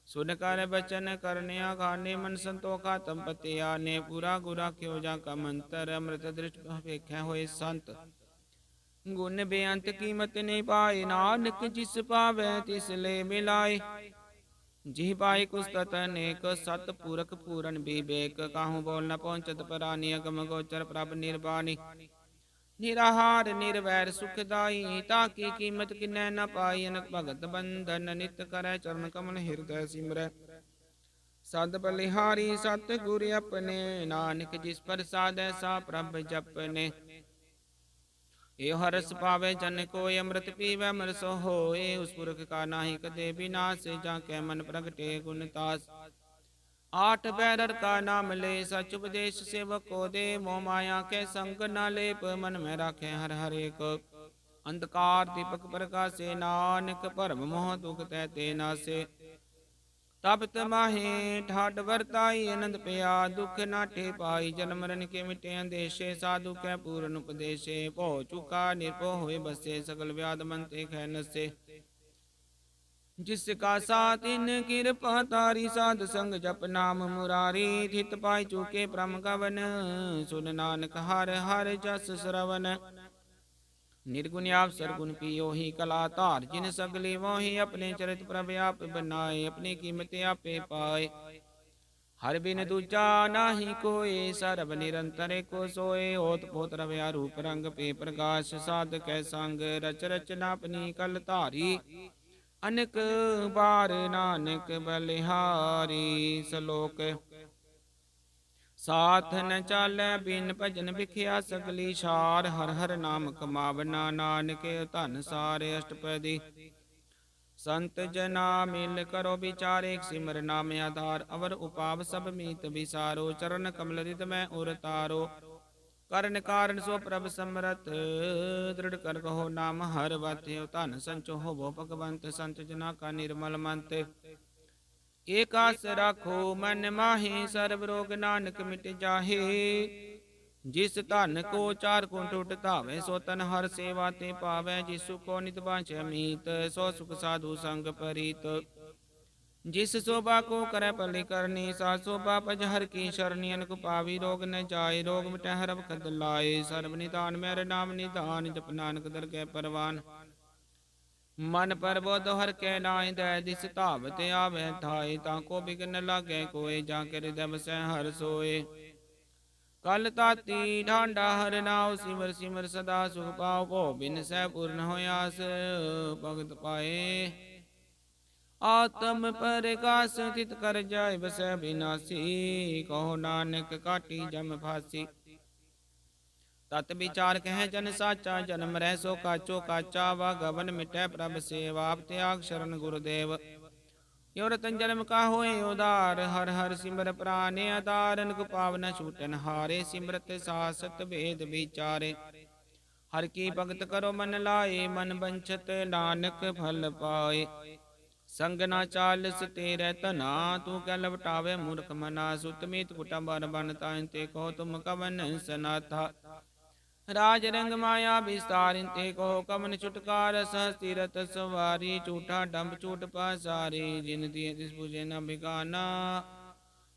सुन कर बचन करने गाने, मन संतोखा तंपति आने। पूरा गुरा क्यों जा का मंत्र, अमृत दृष्ट भेख्या होए संत। गुण बेअंत कीमत नहीं पाए, नानक जिस पावै तिस ले मिलाए। जिह पाए कुस्तत अनेक, सत पूरक पूरन विवेक। काहू बोल न पहुँचत परानी, अगम गोचर प्रभ निर्वाणी। निराहार निर्वैर सुखदाई, ताकी कीमत किन्नै न पाई। अनक भगत बंधन नित करै, चरण कमल हृदय सिमरै। सद बलिहारी सतगुर अपने, नानक जिस प्रसाद सा प्रभ जपने। ए हरस पावे जन कोय, अमृत पीवै मर सो होए। उस पुरख का नाही कदे विनाश, जाके मन प्रगटे गुण तास। आठ बैरर का नाम ले, सच उपदेश सेवक को दे। मोह माया के संग न लेप, मन में राखे हर हर एक। अंधकार दीपक प्रकाशे, नानक भरम मोह दुख तैते नासे। तब तमाहे ठाट वरताई, आनंद पया दुख नाठे पाई। जन्म मरण के मिटे अंदेशे, साधु कै पूर्ण उपदेशे। भो चुका निर्भो होए बसे, सकल व्याध मन ते खै नसे। जिसका साथ इन कृपा तारी, साध संग जप नाम मुरारी। थित पाई चुके ब्रह्म गवन, सुन नानक हर हर जस श्रवण। निर्गुण आप सरगुण पियो ही कला धार, जिन सगली मोहि अपने चरित प्रभ आप बनाए। अपनी कीमत आपे पाए, हर बिन दूजा नाही कोय। सरब निरंतर को सोए, होत पोत रव्या रूप रंग पे प्रकाश। साध कै संग रच रचना अपनी कल धारी। अनेक बार नानक बलिहारी। सलोक साथ न चालै बिन भजन, बिखिया सगली छार। हर हर नाम कमावना, नानक धन सारे अष्टपदी। संत जना मिल करो विचार, एक सिमर नाम आधार। अवर उपाव सब मीत विसारो, चरण कमल रित में उर तारो। करण कारण सो प्रभ समरथ, दृढ़ कर कहो नाम हर वत। धन संचो होवो भगवंत, संत जना का निर्मल मंत। एक आस राखो मन माहे, सर्व रोग नानक मिट जाहे। जिस धन को चार को टूट धावे, सो तन हर सेवा ते पावै। जिसु को नित बाँचै मीत, सो सुख साधु संग परीत। जिस शोभा को करे पली करनी, सा शोभा पज हर की शरणी। अनक पावी रोग न जाय, रोग मिटै हर वखत लाए। सर्व निदान मेरे नाम निधान, जप नानक दरगह परवान। मन परबोध हर कै नाय, दै दिस धावत आवे थाय। ताको बिघन लागे कोय, जाके हृदय बसै हर सोए। कल ताती ढांडा हर नाव, सिमर सिमर सदा सुख पाओ। भो बिन सै पूर्ण होय आस, भगत पाए। आत्म प्रकाश स्थित कर जाय, बसै विनाशी। कहो नानक काटी जम फासी। तत विचार कह जन साचा, जन्म रह सो काचो काचा। वा गवन मिटै प्रभ सेवा, त्याग शरण गुरुदेव। यो रतन जन्म का होए उदार, हर हर सिमर प्राणे आधार। अनक पावन छूटन हारे, सिमरत सासत वेद विचारे। हर की भगत करो मन लाए, मन बंछत नानक फल पाए। संग ना चालस तेरे तना, तू कै लवटावे मूर्ख मना। सुत मीत कुटुंब बन ताइन, ते कहो तुम कवन सनाथा। राज रंग माया विस्तार, ते कहो कमन छुटकार। सहस तीरथ सवारी, झूठा डंब छूट पासारी। जिन दिए तिस बुझे न बिगाना,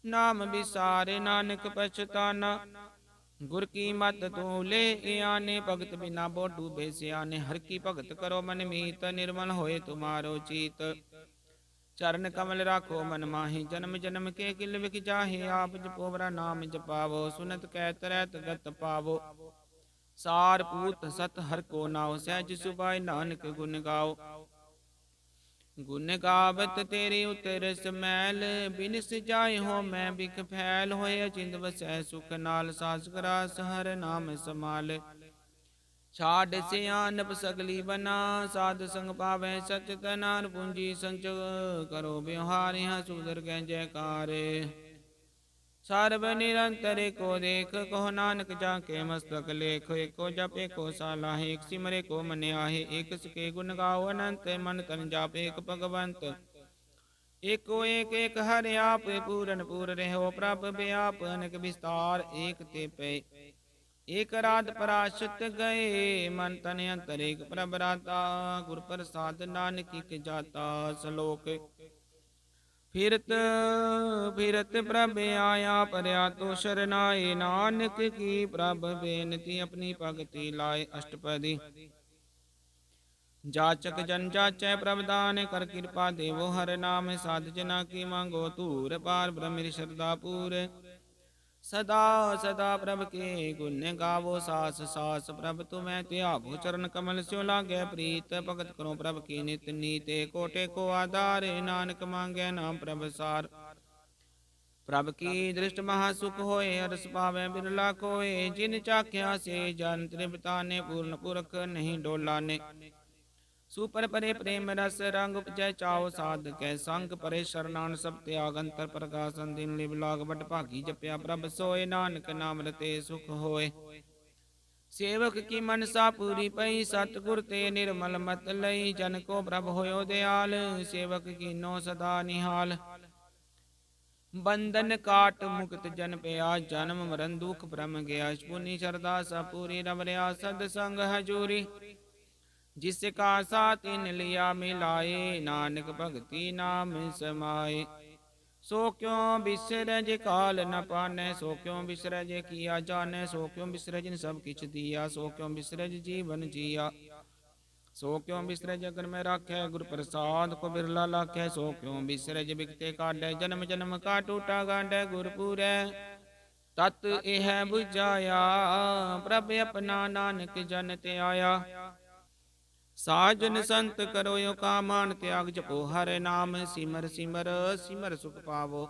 नाम विसारे नानक पछताना। गुर की मत तू ले आने, भगत बिना बो डूबे सियाने। हर की भगत करो मन मीत, निर्मल होए तुम्हारो चीत। चरण कमल राखो मन माही, जन्म जन्म के किल विख जाहे। आप जपो वरा नाम जपावो, सुनत कै तरत गत पावो। सार पूत सत हर को नाव, सहज सुभाय नानक गुण गाओ। गुण गावत तेरे उतर समैल, बिन सजाए हो मैं बिख फैल। होए अचिंत वसै सुख नाल, सास ग्रास हर नाम समाल। छाड़ सियानप सगली बना, साध संग पावै सच तना। पूंजी संच करो व्यवहार, यहाँ सुधर गै जयकार। सर्व निरंतर को देख, कहो नानक जाके मस्तक लेख। एको जप एको सालाहे, एक सिमरे को मन आहे। एक सके गुण गाओ अनंत, मन तन जाप एक भगवंत। एको एक एक हर आप, पूरन पूर रहो प्रभ व्याप। अनक विस्तार एक ते पे, एक रात पराशत गए। मन तन अंतर एक प्रभ राता, गुर प्रसाद नानक की जाता। सलोक फिरत फिरत प्रभ आया, परया तो शरनाए। नानक की प्रभ बेनती, अपनी भगति लाए। अष्टपदी जाचक जन जाचै प्रभ दान, कर कृपा देवो हर नाम। साध जना की मांगो तूर, पार ब्रह्म श्रद्धा पूर। सदा सदा प्रभ के गुण गावो, सास सास प्रभ तुम्हें त्यागो। चरण कमल स्यो लागे प्रीत, भगत करो प्रभ की नित नीत। कोटे को आधार, नानक मांगे नाम प्रभ सार। प्रभ की दृष्ट महासुख होए, अरस पावे बिरला कोय। जिन चाख्या से जन तृप्ता ने, पूर्ण पुरख नहीं डोला ने। सुपर परे प्रेम रस रंग उपजय चाओ, साध कै संग परे शरणान। सब त्याग अंतर प्रकाशन, दिन लिव लाग बट भागी। जपया प्रभ सोए, नानक नाम रते सुख होए। सेवक की मनसा पूरी पई, सतगुर ते निर्मल मत लई। जन को प्रभ होयो दयाल, सेवक की नो सदा निहाल। बंधन काट मुक्त जन पया, जन्म मरण दुख ब्रह्म गया। पुनि श्रद्धा सपूरी, रमरया सद संग हजूरी। जिसका साथ इन लिया मिलाए, नानक भगति नाम समाए। सो क्यों बिसरज काल न पाने, सो क्यों बिसरज किया जाने। सो क्यों बिसरज सब किछ दिया, सो क्यों बिसरज जीवन जिया। सो क्यों बिसरज अगर में राखे, गुर प्रसाद को बिरला लाखे। सो क्यों बिसरज बिकते काटे, जन्म जन्म का टूटा गांडे। गुरपुरै तत यह बुझाया, प्रभ अपना नानक जन ते आया। साजन संत करो यो कामान, त्याग जपो हर नाम। सिमर सिमर सिमर सुख पावो,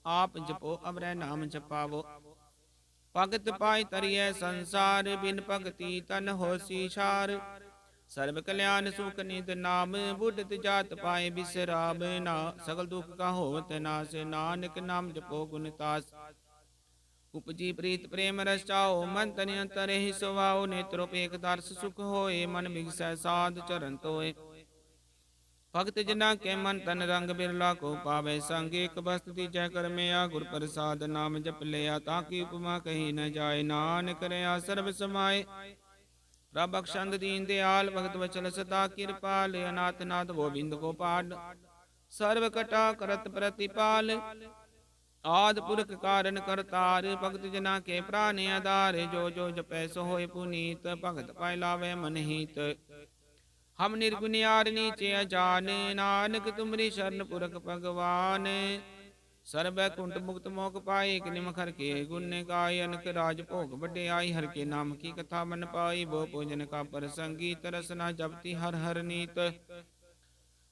आप जपो अवरै नाम जपावो। भगत पाई तरिय संसार, बिन भगति तन होसी छार। सर्व कल्याण सुख निध नाम, बुढ़त जात पाए बिसराम। ना सगल दुख का होत नाश, नानक नाम जपो गुण तास। उपजी प्रीत प्रेम रस चाओ, मन तन अंतर ही सुवाओ। नेत्रोपेख दर्श सुख होए, मन बिगसै साध चरण तोए। भगत जना के मन तन रंग, बिरला को पावे संग। एक बस्त तीजै कर मेया, गुर प्रसाद नाम जप लिया। ताकि उपमा कही न जाए, नानक रया सर्व समाए। प्रभ बख्शंद दीन दयाल, भगत वचल सदा कृपाल। अनाथ नाथ गोविंद गोपाल, सर्व कटा करत प्रतिपाल। आद पुरख कारण करतार, भगत जना के प्राण आधार। जो जो जपै सो होय पुनीत, भगत पाय लावे मन हित। हम निर्गुनियार नीचे अजान, नानक तुमरी शरण पुरख भगवान। सर्व कुंठ मुक्त मोक पाए, एक निमखर के गुण गाय। अनक राज भोग बड़े आई, हर के नाम की कथा मन पाई। वो पूजन का प्रसंगी, तरसना जपती हर हर नीत।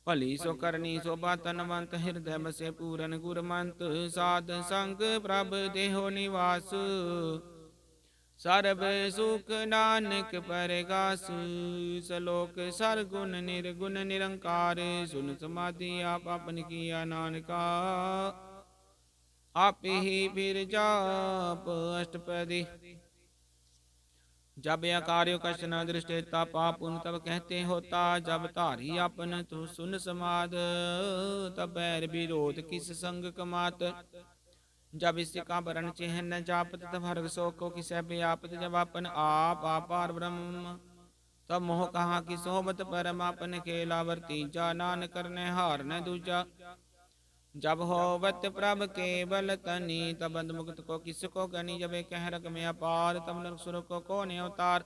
भली सो करनी शोभा तनवंत, हृदय बसे पूरन गुरमंत। साध संग प्रभ देहो निवास, सर्व सुख नानक परगास। सलोक सरगुण निर्गुण निरंकार, सुन समाधि आप अपन किया नानका। आप ही फिर जाप अष्टपदी। जब यह कार्य कष्ट न दृष्टता, पाप उन तब कहते होता। जब धारी अपन तू सुन समाद, तब बैर विरोध किस संग कमात। जब इससे का वरण चिन्ह जापत, तब हर्ग शोक को किसे व्यापत। जब अपन आप आपार ब्रह्म, तब मोह कहाँ की सोबत परम। अपन खेलावर्ती जा, नान करने हार न दूजा। जब होवत प्रभ केवल तनी, तब बंद मुक्त को किसको गनी। जब कह रग में अपार, तब नर सुर को कौन अवतार।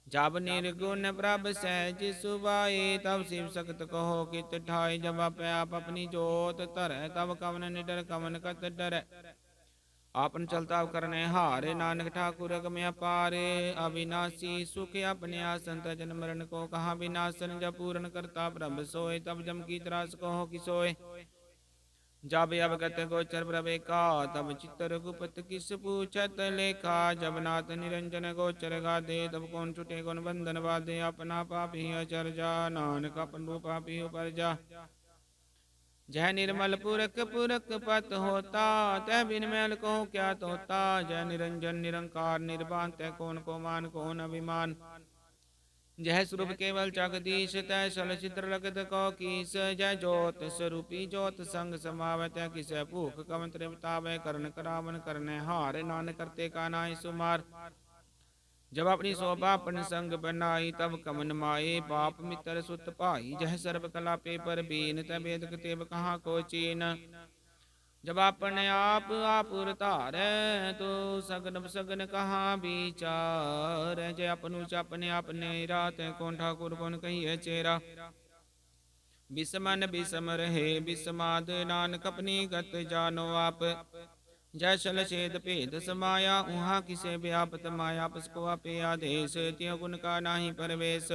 जब निर्गुण प्रभ सहज सुबाए, तब शिव सक्त कहो कित ठाई। जब आप अपनी जोत धर, तब कवन निडर कवन कत डर। आपन चलता करने हारे, नानक ठाकुर अगम अपारे। अविनाशी सुख अपने आसन, तजन मरण को कहा विनाशन। जब पूर्ण करता प्रभ सोए, तब जम की त्रास को हो कि सोए। जब अवगत गोचर प्रभे का, तब चित्त रघुपत किस पूछत लेखा। जब नाथ निरंजन गोचर गादे, तब कौन छुटे कौन बंधन बाधे। अपना पापी अचर जा, नानक अपन रूप पापी उपर जा। जय निर्मल पुरख पुरख पत होता, तह बिन मैल को क्या तोता। जय निरंजन निरंकार निर्वाण, तह कौन को मान कौन अभिमान। जय स्वरूप केवल जगदीश, तय सल चित्र लगत को कीस। जय ज्योत स्वरूपी ज्योत संग समावत, किस भूख कम त्रिपतावै। करण करावन करने हार, नानक करते का नाई सुमार। जब अपनी शोभा अपन संग बनाई, तब कमन माए बाप मित्र सुत भाई। जह सर्व कला पे पर बीन, तब वेद तेब कहाँ को चीन। जब अपने आप उरतार, तो सगन सगन कहाँ विचार। जय अपनु अपने अपने रात, कौन ठाकुर कौन कहिए चेरा। बिसमन बिसम रहे बिसमाद, नानक अपनी गत जानो आप। जय शल छेद भेद समाया, उहाँ किसे व्यापत माया। पुष्को आपे आदेश, त्यों गुण का नाही परवेश।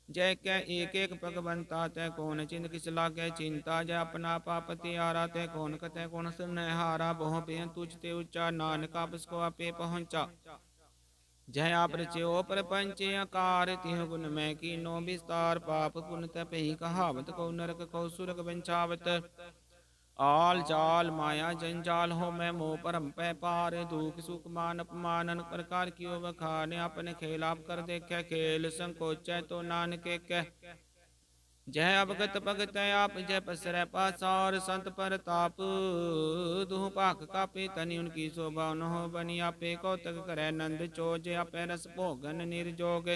जय कै एक एक भगवंता, तै कौन चिंत किस लागे चिंता। जय अपना पापति आरा, तै कौन कतै कौन सुन हारा। बहु बेन तुझते उच्चा, नानक पुष्को आपे पहुँचा। जय आप रच्यो प्रपंच आकार, तिह गुण मैं कीनो विस्तार। पाप पुन तपहि कहावत, को नरक को सुरग बंचावत। आल जाल माया जंजाल, हो मैं मोह परम पै पार। दुख सुख मान अपमान, अनेक प्रकार कियो बखान। अपने खेल आप कर देखे खेल, संकोचै तो नानक कह। जय अवगत भगत आप, जय पसरै पासार। संत पर ताप दुह पाक कापे, तनि उनकी शोभा न हो बनी आपे। कौतक करे नंद चोज, आपे रस भोगन निर्जोग।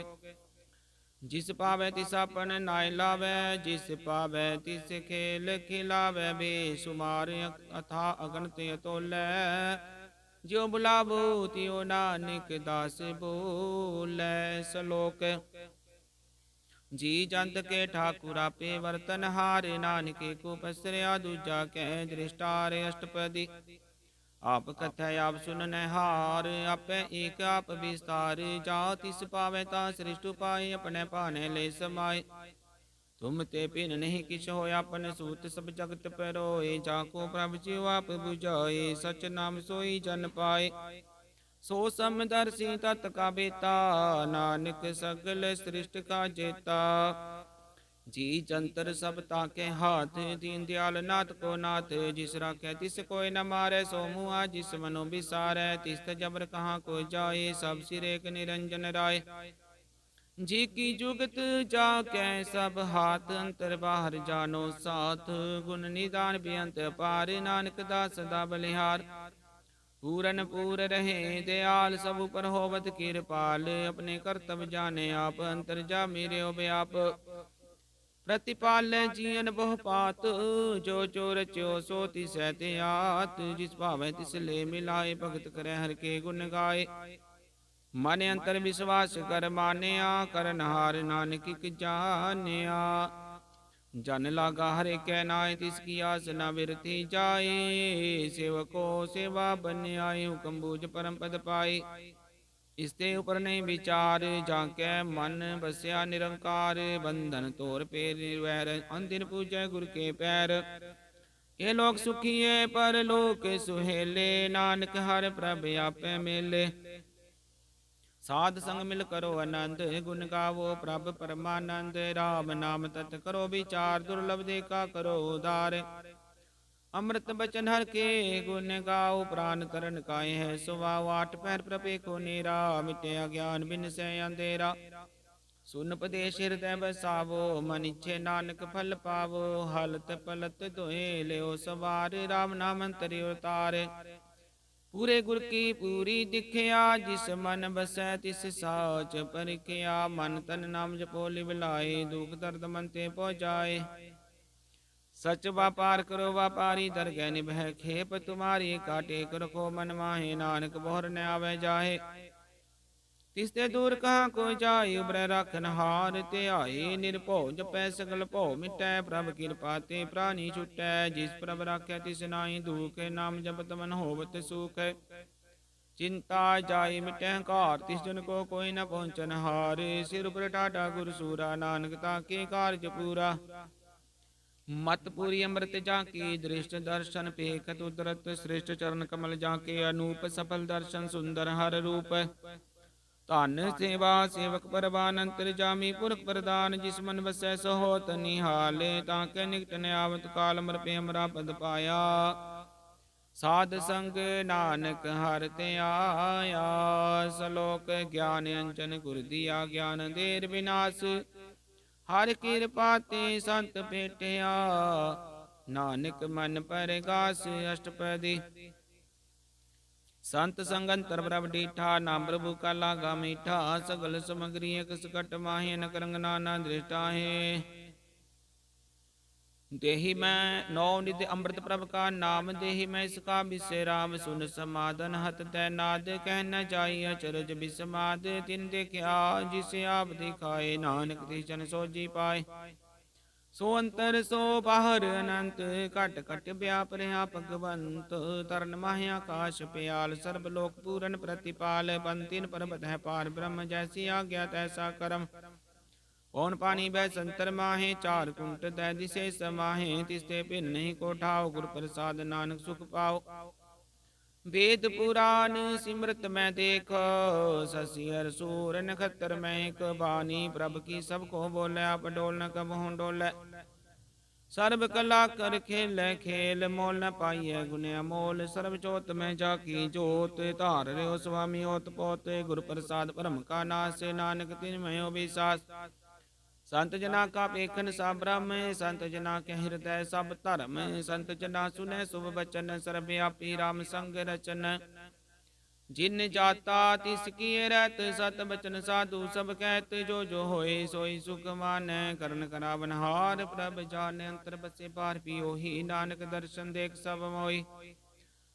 जिस पावै तिस अपन नाय लावै, जिस पावै तिस खेल खिलावै। बेसुमार अथा अगणित अतुल्य, ज्यों बुलावो त्यों नानक दास बोलै। सलोक जी जंत के ठाकुर आपे वर्तन हारे। नानके को पसरया दूजा कै दृष्टार। अष्टपदी आप कथय आप सुन हार, आपे एक आप विस्तार। जाओ तिस पावे ता सृष्टि पाए, अपने पाने ले समाए। तुम ते पिन नहीं किछ हो, अपन सूत सब जगत परोए। जाको प्रभ जीव आप बुझाए, सच नाम सोई जन पाए। सो समदर्शी तत् का बेता, नानक सगल सृष्टि का जेता। जी जंतर सब ताके हाथ, दीन दयाल नाथ को नाथ। जिस राखे तिस कोई न मारे, सो मुआ जिस मनो बिसारे। तिस जबर कहाँ को जाए, सब सिर एक निरंजन राय। जी की जुगत जाके सब हाथ, अंतर बाहर जानो साथ। गुण निदान बेअंत पार, नानक दास सदा बलिहार। पूरन पूर रहे दयाल, सब पर होवत कृपाल। अपने कर्तव्य जाने आप, अंतर जा मेरे व्याप। प्रतिपाल जियन बहु पात, जो चोर च्यो सो तिसै त्यात। जिस भावै तिस ले मिलाए, भगत करे हर के गुण गाए। मन अंतर विश्वास कर मानिया, करनहार नानक की जानिया। जन लागा हरे कै नाय, तिसकी आस न बिरथी जाए। सेवको सेवा बन आए, हुक्म बूझ परम पद पाए। इसते ऊपर नहीं विचार, जाके मन बसया निरंकार। बंधन तोर पे निर्वैर, अंतिम पूजै गुर के पैर। ये लोग सुखिए पर लोक सुहेले, नानक हर प्रभ आपे मेले। साध संग मिल करो आनंद, गुण गावो प्रभ परमानंद। राम नाम तत् करो विचार, दुर्लभ देखा करो उदार। अमृत बचन हर के गुण गाओ, प्राण तरण काए है सुवाओ। आठ पैर प्रभे को नीरा, मिटे अज्ञान बिन से अंधेरा। सुन पदेश हृदय बसावो, मन इच्छे नानक फल पावो। हलत पलत दोहे लियो सवार, राम नाम अंतरि उतार। पूरे गुर की पूरी दिखया, जिस मन बसै तिस साच परिखया। मन तन नाम जपो लिव लाए, दुख दर्द मन ते पहुँचाए। सच व्यापार करो व्यापारी, दरगह निभह खेप तुम्हारी। काटे कर को मन माहे, नानक बोहर न आवे जाहे। तिसते दूर कहाँ को जाय उबरै राखन हार ते आए निर्भव जपै सकल भव मिटै प्रभ कृपा ते प्राणी छुटै जिस प्रभ राखै तिस नाहि दुख नाम जपत मन होवत सुख चिंता जाय मिटै कार तिस जन को कोई न पहुँचन हार सिर उपर टाटा गुर सूरा नानक ताके कारज पूरा मतपुरी अमृत जाके दृष्ट दर्शन पेखत उदरत श्रेष्ठ चरण कमल जाके अनूप सफल दर्शन सुंदर हर रूप धन सेवा सेवक परवानंतर जामी पुरख प्रदान जिस मन बसै सहोत निहाले ताके निकट नयावत काल अमर पे अमरा पद पाया साध संग नानक हर ते आया सलोक ज्ञान अंजन गुर दिया ज्ञान देर विनाश हर कृपा ते संत भेटिया नानक मन परगास अष्टपदी संत संगंतर प्रभ डीठा नाम प्रभु का लागा मीठा सगल समग्री सकट माहे नक रंग नाना दृष्टा है देहि मैं नौ निधि अमृत प्रभ का नाम देहि मैं इसका विश्राम सुन समाधन हत तैनाद कह न जाई अचरज विस्माद तिन देखा जिसे आप दिखाए नानक तिजन सो जी पाए सो अंतर सो बाहर अनंत घट घट व्याप रहा भगवंत तरन माहे आकाश प्याल सर्वलोक पूरन प्रतिपाल बंतिन पर्वत है पार ब्रह्म जैसी आज्ञा तैसा करम कौन पानी बह संतर माहे चार कुंट दै दिसे समाहे तिसते भिन्न नहीं को ठाओ गुर प्रसाद नानक सुख पाओ वेद पुराण सिमरत मैं देख ससियर सूर नखत्र मैं एक बानी प्रभ की सबको बोले आप डोल न कबहूँ डोले सर्व कला कर खेल खेल मोल न पाइय गुने मोल सर्व जोत में जाकी जोत धार रहो स्वामी ओत पोत गुरु प्रसाद परम का नास नानक तिन मयो विसास संत जना का पेखन सब ब्रह्म संत जना के हृदय सब धर्म संत जना सुने शुभ बचन सर्वव्यापी राम संग रचन जिन जाता तिसकी रहत सत बचन साधु सब कहत जो होए सोई सुख मान करण करावन हार प्रभ जान अंतर बसे पार पियो ही नानक दर्शन देख सब मोई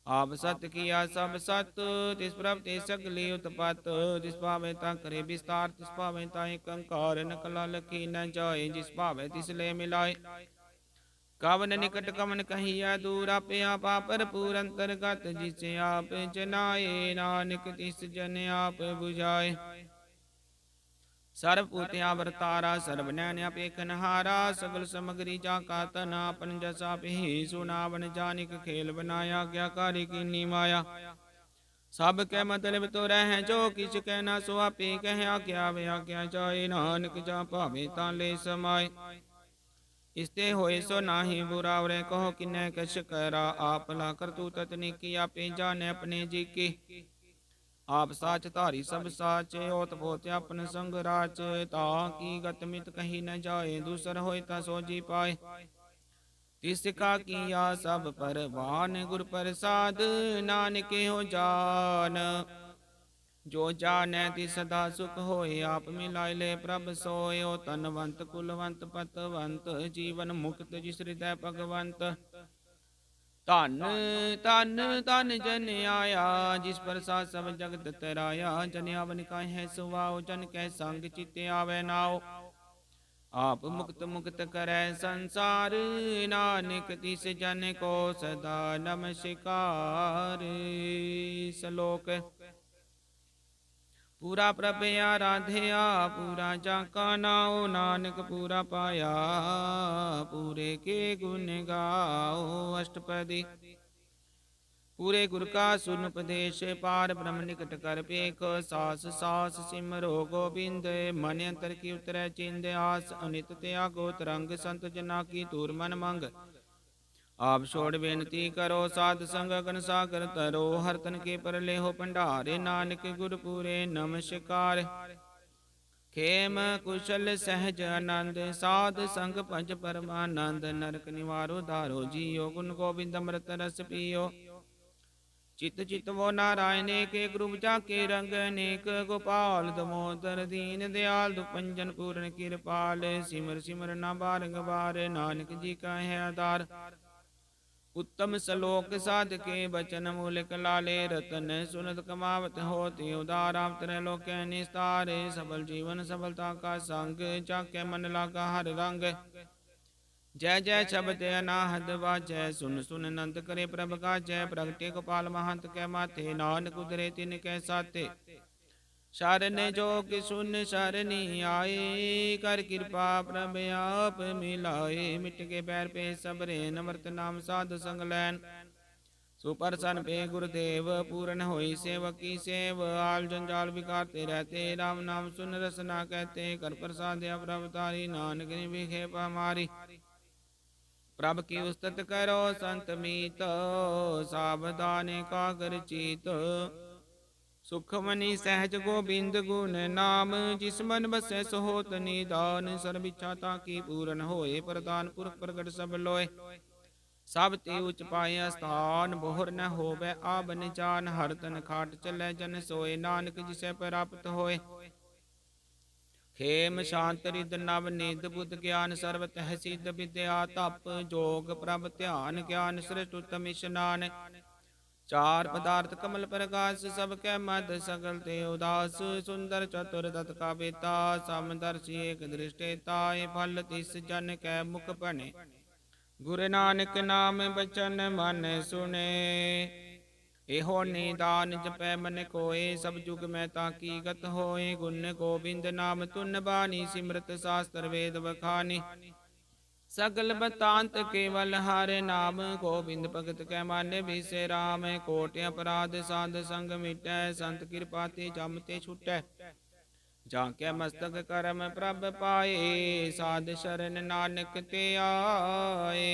आप सत किया सब सत तिस प्रभ ते सगली उत्पत जिस भावे ता करे विस्तार तिस भावे ता कंकार न कला लखी न जाए जिस भावे तिस ले मिलाए कवन निकट कवन कहिया दूर आपे आपा पर पूर अंतर्गत जिसे आप जनाए नानक तिस जन आप बुझाए सर्व पूत्या वर्तारा सर्व नैन अपेखन हारा सगल समग्री जाका तना अपन जसा पे सुनावन जानिक खेल बनाया आज्ञाकारी की माया सब के मतलब तो रह जो किछ कहना सो आपे कह आज्ञा वे आज्ञा जाए नानक जा भावे ता ले समाए इसते होए सो नाही बुरा रे कहो किन्ने कछ करा आप ला कर तू ततनी की आपे जाने अपने जी की आप साच धारी सब साच ओत पोत अपन संग राच ता की गत मित कही न जाए दूसर होय ता सो जी पाए तिसका किया सब परवान गुर प्रसाद नानक हो जान जो जाने ति सदा सुख होए आप मिलाए ले प्रभ सोए ओ तनवंत कुलवंत पतवंत जीवन मुक्त जिस हृदय भगवंत धन धन धन जन आया जिस प्रसाद सब जगत तराया जन आवन का है सुवाओ जन कै संग चित्ते आवे नाओ आप मुक्त मुक्त करे संसार नानक तिस जन को सदा नमस्कार सलोक पूरा प्रभ आराध्या पूरा जाका नाओ नानक पूरा पाया पूरे के गुण गाओ अष्टपदी पूरे गुर का सुन उपदेश पार ब्रह्म निकट कर पेख सास सास सिमरो गोबिंद मन अंतर की उतरै चिंद आस अनित त्यागो तरंग संत जना की तूर मन मंग आप छोड़ बेनती करो साध संग गण सागर तरो हर तन के पर ले हो भंडारे नानक गुर पूरे नमस्कार खेम कुशल सहज आनंद साध संग पंच परमानंद नरक निवारो धारो जियो गुण गोविंद अमृत रस पियो चित चित वो नारायण के ग्रुप जाके रंग अनेक गोपाल दमोदर दीन दयाल दुपंजन पूर्ण कृपाल सिमर सिमर ना बारंग बार नानक जी का है आधार उत्तम श्लोक साधके बचन मूलिक लाले रतन सुनत कमावत होते उदाराम त्रैलोक निस्तारे सबल जीवन सफलता का संग जाके मन लागा हर रंग जय जय शब्द अनाहद वाजय सुन सुन नंद करे प्रभ का जय प्रगटे गोपाल महंत के माथे नानक उतरे तिन के साथे शरण जो कि सुन शरणी आए कर कृपा प्रभ आप मिलाए मिट के पैर पे सबरे नमृत नाम साध संग लैन सुपरसन पे गुरुदेव पूर्ण होई सेवक की सेव आल जंजाल विकारते रहते राम नाम सुन रसना कहते कर प्रसाद प्रभ तारी नानक विखे हमारी प्रभ की उस्तत करो संत मीत सावधान कागर चीत सुखमणि सहज गोबिंद गुण नाम जिस मन बसै सहोत निदान सर्व इच्छा ताकी पूर्ण होए प्रदान पुरख प्रगट सब लोय सब ते उच पाए स्थान बोहर न होवे आबन जान हर तन खाट चले जन सोए नानक जिसे प्राप्त होए खेम शांत रिद नव निध बुद्ध ज्ञान सर्व तह सिद्ध विद्या तप जोग प्रभ ध्यान ज्ञान श्रेष्ठ उत्तम स्नान चार पदार्थ कमल प्रकाश सबके मद सकल ते उदास सुंदर चतुर दत्त का बेता समदर्शी एक दृष्टेताय फल तिस जन कै मुख बने गुरु नानक नाम बचन मन सुने एहो निदान जपै मन कोय सब जुग में ताकी गत होए गुण गोविंद नाम तुन बानी सिमरत शास्त्र वेद बखानी सगल बतांत केवल हरे नाम गोविंद भगत कै माने विसे राम कोट अपराध साध संग मिटै संत कृपा ते जम ते छुटै जाके मस्तक करम प्रभ पाए साध शरण नानक ते आए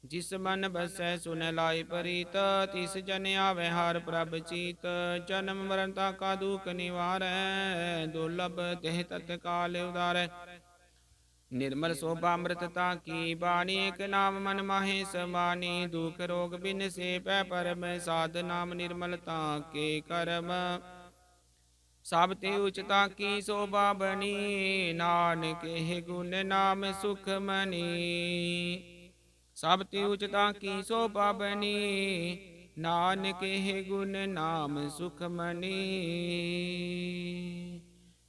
जिस मन बसै सुन लाई परीत तिस जन आवे हर प्रभ चीत जन्म मरणता का दुख निवारै दुर्लभ देह तत्काल उदारै निर्मल शोभामृतता की बाणी एक नाम मन माहे समानी दुख रोग बिन से पै परम साध नाम निर्मलता के कर्म सब ते उचता की शोभा बनी नानक हे गुण नाम सुख मनी सब ते उचता की शोभा बनी नानक हे गुण नाम सुख मनी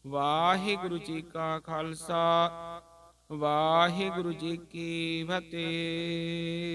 वाहिगुरु जी का खालसा वाहिगुरु जी की फतेह।